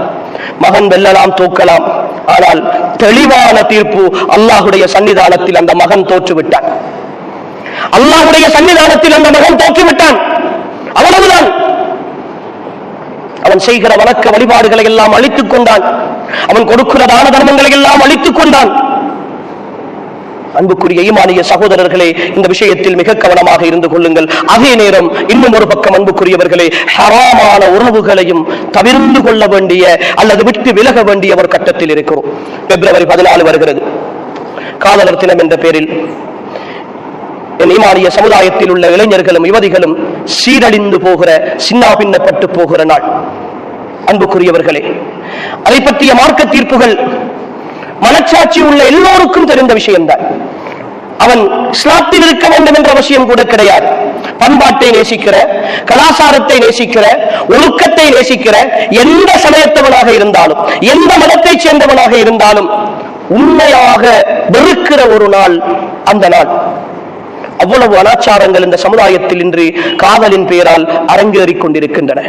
S1: மகன் வெல்லலாம், தோக்கலாம். ஆனால் தெளிவான தீர்ப்பு, அல்லாஹ்வுடைய சன்னிதானத்தில் அந்த மகன் தோற்றுவிட்டான். அவ்வளவுதான். அவன் செய்கிற வணக்க வழிபாடுகளை எல்லாம் அழித்துக் கொண்டான். அவன் கொடுக்கிற தான தர்மங்களை எல்லாம் அழித்துக் கொண்டான். அன்புக்குரிய ஈமானிய சகோதரர்களே, இந்த விஷயத்தில் மிக கவனமாக இருந்து கொள்ளுங்கள். அதே நேரம் இன்னும் ஒரு பக்கம் அன்புக்குரியவர்களே, ஹராமான உறவுகளையும் தவிர்த்து கொள்ள வேண்டிய அல்லது விட்டு விலக வேண்டிய ஒரு கட்டத்தில் இருக்கிறோம். பிப்ரவரி 14 வருகிறது. காதலர் தினம் என்ற பெயரில் என் ஈமானிய சமுதாயத்தில் உள்ள இளைஞர்களும் யுவதிகளும் சீரழிந்து போகிற, சின்னாபின்னப்பட்டு போகிற நாள். அன்புக்குரியவர்களே, அதை பற்றிய மார்க்க தீர்ப்புகள் மனச்சாட்சி உள்ள எல்லோருக்கும் தெரிந்த விஷயம்தான். அவன் இஸ்லாத்தில் இருக்க வேண்டும் என்ற அவசியம் கூட கிடையாது. பண்பாட்டை நேசிக்கிற, கலாச்சாரத்தை நேசிக்கிற, ஒழுக்கத்தை நேசிக்கிற எந்த சமயத்தவனாக இருந்தாலும், எந்த மதத்தை சேர்ந்தவனாக இருந்தாலும் உண்மையாக வெறுக்கிற ஒரு நாள் அந்த நாள். அவ்வளவு அனாச்சாரங்கள் இந்த சமுதாயத்தில் இன்று காதலின் பெயரால் அரங்கேறிக் கொண்டிருக்கின்றன.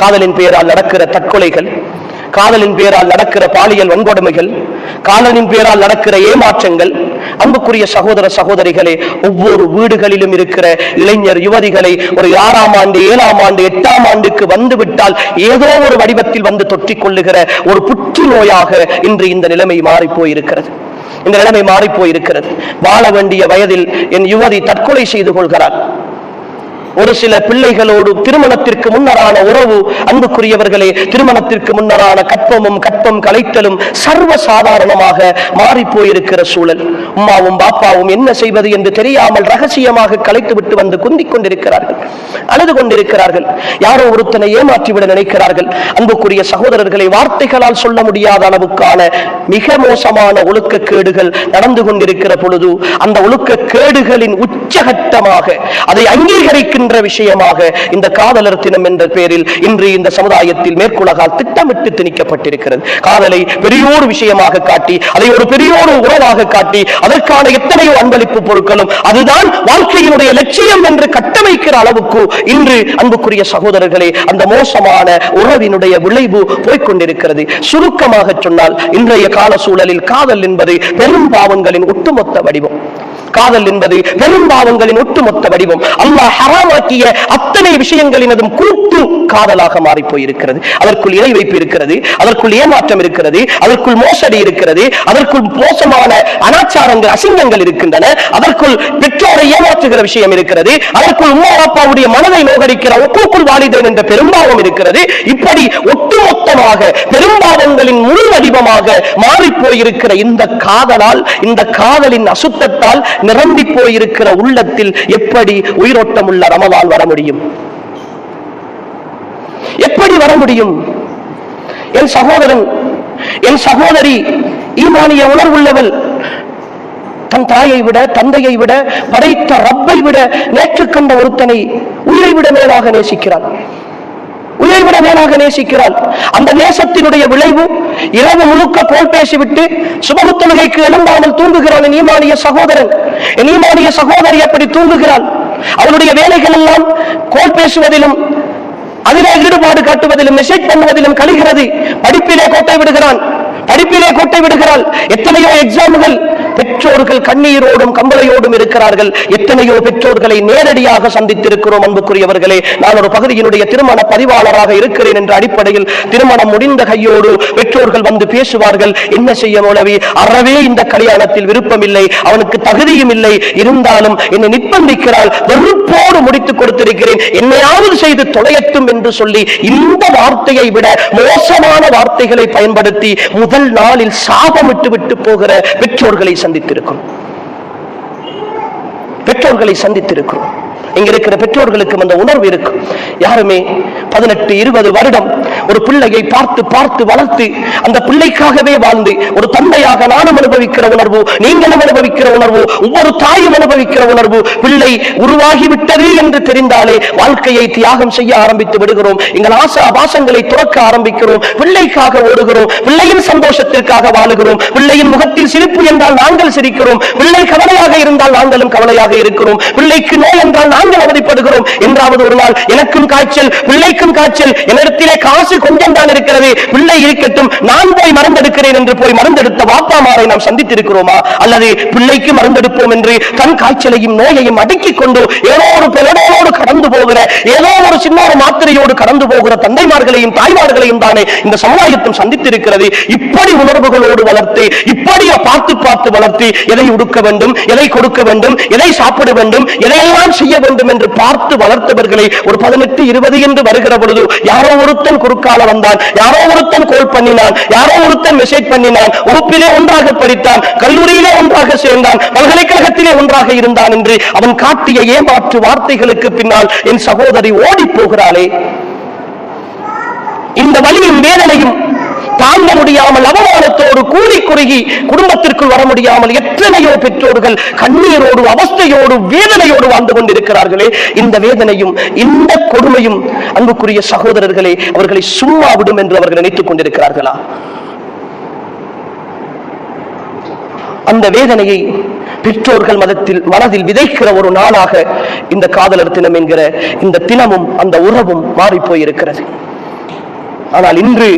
S1: காதலின் பெயரால் நடக்கிற தற்கொலைகள், காதலின் பெயரால் நடக்கிற பாலியல் வன்கொடுமைகள், காதலின் பெயரால் நடக்கிற ஏமாற்றங்கள். அன்புக்குரிய சகோதர சகோதரிகளே, ஒவ்வொரு வீடுகளிலும் இருக்கிற இளைஞர் யுவதிகளை ஒரு 6ஆம் ஆண்டு, 7ஆம் ஆண்டு, 8ஆம் ஆண்டுக்கு வந்துவிட்டால் ஏதோ ஒரு வடிவத்தில் வந்து தொற்றிக் கொள்ளுகிற ஒரு புற்றுநோயாக இன்று இந்த நிலைமை மாறிப்போயிருக்கிறது. வாழ வேண்டிய வயதில் என் யுவதி தற்கொலை செய்து கொள்கிறார். ஒரு சில பிள்ளைகளோடு திருமணத்திற்கு முன்னரான உறவு, அன்புக்குரியவர்களே, திருமணத்திற்கு முன்னரான கற்பம் கலைத்தலும் சர்வ சாதாரணமாக மாறி போயிருக்கிற சூழல். உம்மாவும் பாப்பாவும் என்ன செய்வது என்று தெரியாமல் ரகசியமாக கலைத்துவிட்டு வந்து குந்திக் கொண்டிருக்கிறார்கள், அழுது கொண்டிருக்கிறார்கள். யாரோ ஒருத்தனை ஏமாற்றிவிட நினைக்கிறார்கள். அன்புக்குரிய சகோதரர்களை, வார்த்தைகளால் சொல்ல முடியாத அளவுக்கான மிக மோசமான ஒழுக்க கேடுகள் நடந்து கொண்டிருக்கிற பொழுது, அந்த ஒழுக்க கேடுகளின் உச்சகட்டமாக அதை அங்கீகரிக்கின்ற விஷயமாக இந்த காதலர் தினம் என்ற பெயரில் இன்று இந்த சமுதாயத்தில் மேற்குலகால் திட்டமிட்டு திணிக்கப்பட்டிருக்கிறது. காதலை பெரியோரு விஷயமாக காட்டி, அதை ஒரு பெரியோரு உறவாக காட்டி, அதற்கான எத்தனையோ அன்பளிப்பு பொருட்களும் அதுதான் வாழ்க்கையினுடைய லட்சியம் என்று கட்டமைப்பு வைக்கிற அளவுக்கு இன்று அன்புக்குரிய சகோதரர்களே அந்த மோசமான உறவினுடைய விளைவு போய்கொண்டிருக்கிறது. சுருக்கமாக சொன்னால் இன்றைய கால சூழலில் காதல் என்பது பெரும் பாவங்களின் ஒட்டுமொத்த வடிவம். காதல் என்பது பெரும் பாவங்களின் ஒட்டுமொத்த வடிவம். அல்லாஹ் ஹராமாக்கிய அத்தனை விஷயங்களினதும் கூட்டு காதலாக மாறி போயிருக்கிறது. அதற்குள் இணை வைப்பு இருக்கிறது, அதற்குள் ஏமாற்றம் இருக்கிறது, அதற்குள் மோசடி இருக்கிறது, அதற்குள் மோசமான அனாச்சாரங்கள் அசிங்கங்கள் இருக்கின்றன, அதற்குள் பெற்றோரை ஏமாற்றுகிற விஷயம் இருக்கிறது, அதற்குள் உம்மா அப்பாவுடைய மனதை நோகடிக்கிற ஒப்புக்குள் வாலிதேன் என்ற பெரும்பாவம் இருக்கிறது. இப்படி ஒட்டுமொத்தமாக பெரும்பாவங்களின் முழு வடிவமாக மாறி போயிருக்கிற இந்த காதலால், இந்த காதலின் அசுத்தத்தால் நிரம்பி போயிருக்கிற உள்ளத்தில் எப்படி உயிரோட்டம் உள்ள ரமலான் வர முடியும்? எப்படி வர முடியும்? என் சகோதரன், என் சகோதரி ஈமானிய உணர்வுள்ளவள் தன் தாயை விட, தந்தையை விட, படைத்த ரப்பை விட, நேற்று கண்ட ஒருத்தனை உயிரை விட மேலாக நேசிக்கிறான். உயிரை விட மேலாக நேசிக்கிறாள். அந்த நேசத்தினுடைய விளைவு இரவு முழுக்க கோல் பேசிவிட்டு சுபகுத்தொழுகைக்கு எழும்பாமல் தூங்குகிறான் என் ஈமானிய சகோதரன். என் ஈமானிய சகோதரி அப்படி தூங்குகிறாள். அவளுடைய வேலைகள் எல்லாம் கோல் பேசுவதிலும், அதிலே ஈடுபாடு காட்டுவதிலும், மெசேஜ் பண்ணுவதிலும் கழிகிறது. படிப்பிலே கோட்டை விடுகிறான், படிப்பிலே கோட்டை விடுகிறாள். எத்தனையோ எக்ஸாம்கள் பெற்றோர்கள் கண்ணீரோடும் கம்பளையோடும் இருக்கிறார்கள். எத்தனையோ பெற்றோர்களை நேரடியாக சந்தித்திருக்கிறோம். அன்புக்குரியவர்களே, நான் ஒரு பகுதியினுடைய திருமண பதிவாளராக இருக்கிறேன் என்ற அடிப்படையில் திருமணம் முடிந்த கையோடு பெற்றோர்கள் வந்து பேசுவார்கள். என்ன செய்ய மௌலவி, அறவே இந்த கல்யாணத்தில் விருப்பமில்லை, அவனுக்கு தகுதியும் இல்லை, இருந்தாலும் என்னை நிர்பந்திக்கிறாள், வெறுப்போடு முடித்துக் கொடுத்திருக்கிறேன், என்னையாவது செய்து தொலையட்டும் என்று சொல்லி இந்த வார்த்தையை விட மோசமான வார்த்தைகளை பயன்படுத்தி முதல் நாளில் சாபமிட்டு விட்டு போகிற பெற்றோர்களை சந்தித்திருக்கிறோம். இங்க இருக்கிற பெற்றோர்களுக்கு அந்த உணர்வு இருக்கும். யாருமே 18-20 வருடம் ஒரு பிள்ளையை பார்த்து பார்த்து வளர்த்து அந்த பிள்ளைக்காகவே வாழ்ந்து ஒரு தந்தையாக நானும் அனுபவிக்கிற உணர்வு, நீங்களும் அனுபவிக்கிற உணர்வு, ஒவ்வொரு தாயும் அனுபவிக்கிற உணர்வு. பிள்ளை உருவாகிவிட்டது என்று தெரிந்தாலே வாழ்க்கையை தியாகம் செய்ய ஆரம்பித்து விடுகிறோம். எங்கள் ஆசாபாசங்களை துறக்க ஆரம்பிக்கிறோம். பிள்ளைக்காக ஓடுகிறோம், பிள்ளையின் சந்தோஷத்திற்காக வாழுகிறோம். பிள்ளையின் முகத்தில் சிரிப்பு என்றால் நாங்கள் சிரிக்கிறோம், பிள்ளை கவலையாக இருந்தால் நாங்களும் கவலையாக இருக்கிறோம். பிள்ளைக்கு நோய் என்றால் நாங்கள் அவதிப்படுகிறோம். என்றாவது ஒரு நாள் எனக்கும் காய்ச்சல், பிள்ளைக்கும் காய்ச்சல், என்னிடத்திலே காசு கொஞ்சம் தான் இருக்கிறது, பிள்ளை இருக்கட்டும், நான் போய் மருந்தெடுக்கிறேன் என்று போய் மருந்தெடுத்த வாப்பாமாரை நாம் சந்தித்திருக்கிறோமா? அல்லது பிள்ளைக்கு மருந்தெடுப்போம் என்று தன் காய்ச்சலையும் நோயையும் அடக்கிக் கொண்டு ஏதோ ஒரு பெலடோடு கடந்து போகிற, ஏதோ ஒரு சின்ன ஒரு மாத்திரையோடு கடந்து போகிற தந்தைமார்களையும் தாய்மார்களையும் தானே இந்த சமுதாயத்தும் சந்தித்திருக்கிறது. இப்படி உணர்வுகளோடு வளர்த்து, இப்படி பார்த்து பார்த்து வளர்த்து, எதை உடுக்க வேண்டும், எதை கொடுக்க வேண்டும், எதை சாப்பிட வேண்டும், எதையெல்லாம் செய்ய வேண்டும் என்று பார்த்து வளர்த்தவர்களை ஒரு 18-20 என்று வருகிற பொழுது யாரோ ஒருத்தன் குறுக்கால வந்தான், யாரோ ஒருத்தன் கோல் பண்ணினான், யாரோ ஒருத்தன் மெசேஜ் பண்ணினான், வகுப்பிலே ஒன்றாக படித்தான், கல்லூரியிலே ஒன்றாக சேர்ந்தான், பல்கலைக்கழகத்திலே ஒன்றாக இருந்தான் என்று அவன் காட்டிய ஏமாற்று வார்த்தைகளுக்கு பின்னால் என் சகோதரி ஓடி போகிறாளே. இந்த வலியும் வேதனையும் தாங்க முடியாமல் அவமானத்தோடு கூடி குறுகி குடும்பத்திற்குள் வர முடியாமல் எத்தனையோ பெற்றோர்கள் கண்ணீரோடு அவஸ்தையோடு வேதனையோடு வாழ்ந்து கொண்டிருக்கிறார்களே. இந்த வேதனையும் இந்த கொடுமையும் அன்புக்குரிய சகோதரர்களே அவர்களை சும்மா விடும் என்று அவர்கள் நினைத்துக் கொண்டிருக்கிறார்களா? அந்த வேதனையை பெற்றோர்கள் மனதில் விதைக்கிற ஒரு நாளாக இந்த காதலர் தினம் என்கிற இந்த தினமும் அந்த உறவும் மாறி போயிருக்கிறது. ஆனால் இன்று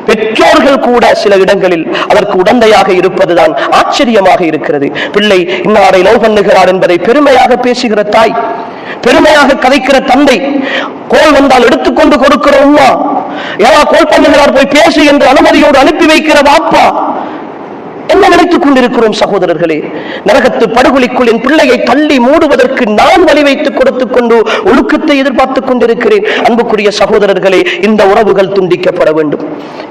S1: பெற்றோர்கள் கூட சில இடங்களில் அதற்கு உடந்தையாக இருப்பதுதான் ஆச்சரியமாக இருக்கிறது. பிள்ளை இன்னாரை லவ் பண்ணுகிறார் என்பதை பெருமையாக பேசுகிற தாய், பெருமையாக கதைக்கிற தந்தை, கோல் வந்தால் எடுத்துக்கொண்டு கொடுக்கிற உம்மா, ஏன்னா கோல் பண்ணுகிறார் போய் பேசு என்று அனுமதியோடு அனுப்பி வைக்கிற வாப்பா, என்ன நினைத்துக் கொண்டிருக்கிறோம் சகோதரர்களே? நரகத்து படுகொலிக்குள் என் பிள்ளையை தள்ளி மூடுவதற்கு நான் வழி வைத்துக் கொடுத்துக் கொண்டு ஒழுக்கத்தை எதிர்பார்த்துக் கொண்டிருக்கிறேன். அன்புக்குரிய சகோதரர்களே, இந்த உறவுகள் துண்டிக்கப்பட வேண்டும்.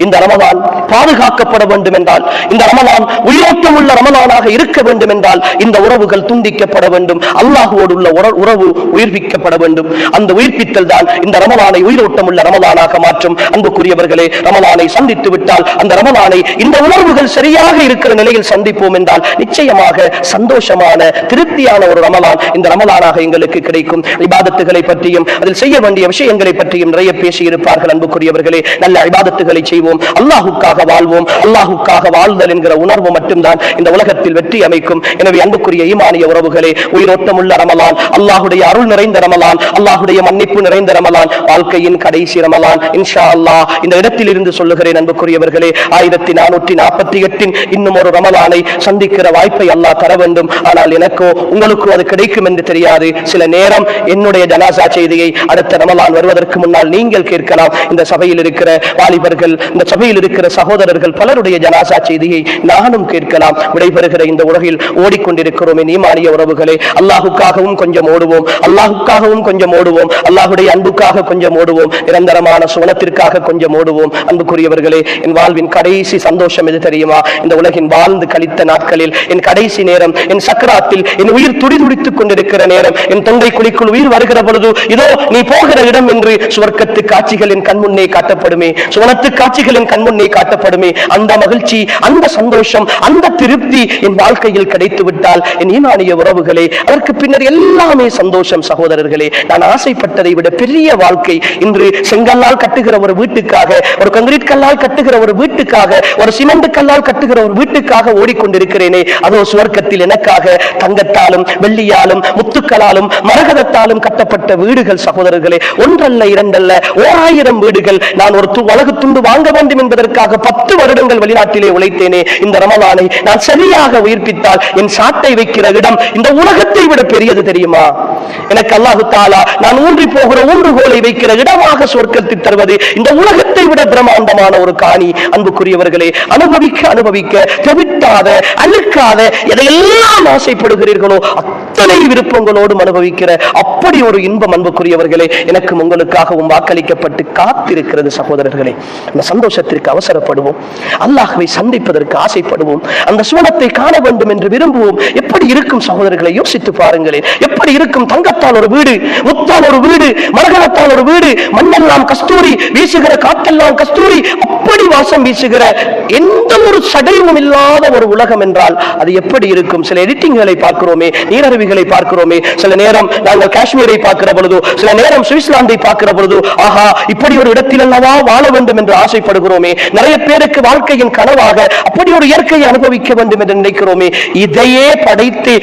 S1: இந்த ரமலான் பாதுகாக்கப்பட வேண்டும் என்றால், இந்த ரமலான் உயிரோட்டம் உள்ள ரமலானாக இருக்க வேண்டும் என்றால் இந்த உறவுகள் துண்டிக்கப்பட வேண்டும். அல்லாஹ்வோடு உள்ள உறவு உயிர்ப்பிக்கப்பட வேண்டும். அந்த உயிர்ப்பித்தல் தான் இந்த ரமலானை உயிரோட்டம் உள்ள ரமலானாக மாற்றும். அன்புக்குரியவர்களே, ரமலானை சந்தித்து விட்டால் அந்த ரமலானை இந்த உணர்வுகள் சரியாக இருக்க இருக்கிற நிலையில் சந்திப்போம் என்றால் நிச்சயமாக சந்தோஷமான திருப்தியான ஒரு ரமலான் இந்த ரமலானாக எங்களுக்கு கிடைக்கும். இபாதத்துகளை பற்றியும் அதில் செய்ய வேண்டிய விஷயங்களை பற்றியும் நிறைய பேசி இருப்பார்கள். அன்புக்குரியவர்களே, நல்ல இபாதத்துகளை செய்வோம், அல்லாஹுக்காக வாழ்வோம். அல்லாஹுக்காக வாழ்தல் என்கிற உணர்வு மட்டும்தான் இந்த உலகத்தில் வெற்றி அமைக்கும். எனவே அன்புக்குரிய ஈமானிய உறவுகளே, உயிரோட்டமுள்ள ரமலான், அல்லாஹுடைய அருள் நிறைந்த ரமலான், அல்லாஹுடைய மன்னிப்பு நிறைந்த ரமலான், வாழ்க்கையின் கடைசி ரமலான் இன்ஷா அல்லாஹ். இந்த இடத்தில் இருந்து சொல்லுகிறேன் அன்புக்குரியவர்களே, 1448 இன்னும் ஒரு ரமலானை சந்திக்கிற வாய்ப்பை அல்லாஹ் தர வேண்டும். ஆனால் எனக்கோ உங்களுக்கோ அது கிடைக்கும் என்று தெரியாது. சில நேரம் என்னுடைய ஜனாசா செய்தியை அடுத்த ரமலான் வருவதற்கு முன்னால் நீங்கள் கேட்கலாம். இந்த சபையில் இருக்கிற வாலிபர்கள், இந்த சபையில் இருக்கிற சகோதரர்கள் பலருடைய ஜனாசா செய்தியை நானும் கேட்கலாம். விடைபெறுகிற இந்த உலகில் ஓடிக்கொண்டிருக்கிறோம் என் ஈமானிய உறவுகளே, அல்லாஹுக்காகவும் கொஞ்சம் ஓடுவோம், அல்லாஹுக்காகவும் கொஞ்சம் ஓடுவோம், அல்லாஹுடைய அன்புக்காக கொஞ்சம் ஓடுவோம், நிரந்தரமான சுவனத்திற்காக கொஞ்சம் ஓடுவோம். அன்புக்குரியவர்களே, என் வாழ்வின் கடைசி சந்தோஷம் எது தெரியுமா? இந்த உலகின் வாழ்ந்து கழித்த நாட்களில் என் கடைசி நேரம், என் சக்கராத்தில் என் உயிர் துடிதுடித்துக் கொண்டிருக்கிற நேரம், என் தொண்டை குழிக்குள் உயிர் வருகிற பொழுது இதோ நீ போகிற இடம் என்று சுவர்க்கத்து காட்சிகள் என் கண்முன்னே காட்டப்படுமே, சுவனத்து காட்சிகள் என் கண்முன்னே காட்டப்படுமே. அந்த மகிழ்ச்சி, அந்த சந்தோஷம், அந்த திருப்தி என் வாழ்க்கையில் கிடைத்து விட்டால் என் ஈமானிய உறவுகளே, அதற்கு பின்னர் எல்லாமே சந்தோஷம். சகோதரர்களே, நான் ஆசைப்பட்டதை விட பெரிய வாழ்க்கை இன்று செங்கல்லால் கட்டுகிற ஒரு வீட்டுக்காக, ஒரு கான்கிரீட் கல்லால் கட்டுகிற ஒரு வீட்டுக்காக, ஒரு சிமெண்ட் கல்லால் கட்டுகிற ஒரு வீட்டுக்காக ஓடிக்கொண்டிருக்கிறேனே. அதோ சுவர்க்கத்தில் எனக்காக தங்கத்தாலும் வெள்ளியாலும் முத்துக்களாலும் மரகதத்தாலும் கட்டப்பட்ட வீடுகள். சகோதரர்களே, ஒன்றல்ல இரண்டல்ல 1000 வீடுகள். நான் ஒரு வலகு துண்டு வாங்க வேண்டும் என்பதற்காக 10 வருடங்கள் வெளிநாட்டிலே உழைத்தேனே. இந்த ரமலானை நான் சரியாக உயிர்ப்பித்தால் என் சாட்டை வைக்கிற இடம் இந்த உலகத்தை விட பெரியது தெரியுமா? எனக்கு அல்லாஹு தஆலா நான் ஊன்றி போகிற ஊன்றுகோலை வைக்கிற இடமாக சொர்க்கத்தில் தருவது இந்த உலகத்தை விட பிரம்மாண்டமான ஒரு காணி. அன்புக்குரியவர்களே, அனுபவிக்க அனுபவிக்க தவிட்டாத அழுக்காத எதையெல்லாம் ஆசைப்படுகிறீர்களோ அத்தனை விருப்பங்களோடும் அனுபவிக்கிற அப்படி ஒரு இன்பம் அன்புக்குரியவர்களே எனக்கும் உங்களுக்காகவும் வாக்களிக்கப்பட்டு காத்திருக்கிறது. சகோதரர்களே, அந்த சந்தோஷத்திற்கு அவசரப்படுவோம், அல்லாஹ்வை சந்திப்பதற்கு ஆசைப்படுவோம், அந்த சுவனத்தை காண வேண்டும் என்று விரும்புவோம். எப்படி இருக்கும் சகோதரர்களை யோசித்து பாருங்களேன். எப்படி இருக்கும்? தங்கத்தால் ஒரு வீடு, முத்தால் ஒரு வீடு, மரகதத்தால் ஒரு வீடு, மண்ணெல்லாம் கஸ்தூரி, வீசுகிற காற்றெல்லாம் கஸ்தூரி, அப்படி வாசம் வீசுகிற எந்த ஒரு சடையும் இல்லாத ஒரு உலகம் என்றால் அது எப்படி இருக்கும்? சில எடிட்டிங்களை பார்க்கிறோமே, நீரருவிகளை பார்க்கிறோமே, சில நேரம் நாங்கள் காஷ்மீரை பார்க்கிற பொழுது, சில நேரம் சுவிட்சர்லாந்தை பார்க்கிற பொழுது, ஆஹா இப்படி ஒரு இடத்தில் அல்லவா வாழ வேண்டும் என்று ஆசைப்படுகிறோமே. நிறைய பேருக்கு வாழ்க்கையின் கனவாக அப்படி ஒரு இயற்கையை அனுபவிக்க வேண்டும் என்று நினைக்கிறோமே. இதையே படைத்து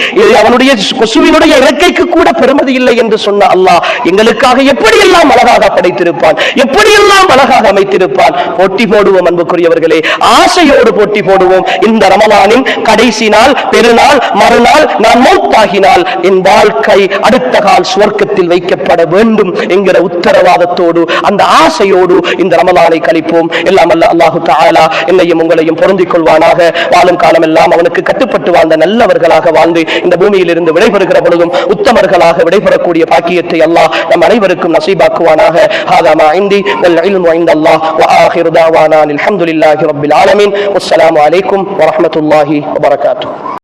S1: அவனுடைய கொசுவினுடைய இறக்கைக்கு கூட பெருமதி இல்லை என்று சொன்ன அல்லாஹ் எங்களுக்காக எப்படியெல்லாம் அழகாக படைத்திருப்பான், எப்படியெல்லாம் அழகாக அமைத்திருப்பான். போட்டி போடுவோம் அன்புக்குரியவர்களே, ஆசையோடு போட்டி போடுவோம். இந்த ரமலானின் கடைசி நாள், பெருநாள், மறுநாள் நான் மௌத்தாகினால் என் வாழ்க்கை அடுத்த கால் சுவர்க்கத்தில் வைக்கப்பட வேண்டும் என்கிற உத்தரவாதத்தோடு, அந்த ஆசையோடு இந்த ரமலானை கழிப்போம். எல்லாம் அல்ல அல்லாஹு தஆலா என்னையும் உங்களையும் பொருந்திக் கொள்வானாக. வாழும் காலம் எல்லாம் அவனுக்கு கட்டுப்பட்டு வாழ்ந்த நல்லவர்களாக வாழ்ந்து இந்த பூமியில் இருந்து விடைபெறுகிற பொழுதும் உத்தமர்களாக விடைபெறக்கூடிய பாக்கியத்தை அல்லாஹ் நம் அனைவருக்கும் நசீபாக்குவானாக. ஹாதா மா இன்தி வல் இல்மு இன்தல்லாஹ் வ ஆகிரு தஅவானா அல்ஹம்துலில்லாஹி ரப்பில் ஆலமீன். வஸ்ஸலாமு அலைக்கும் வ ரஹ்மத்துல்லாஹி வ பரகாத்துஹு.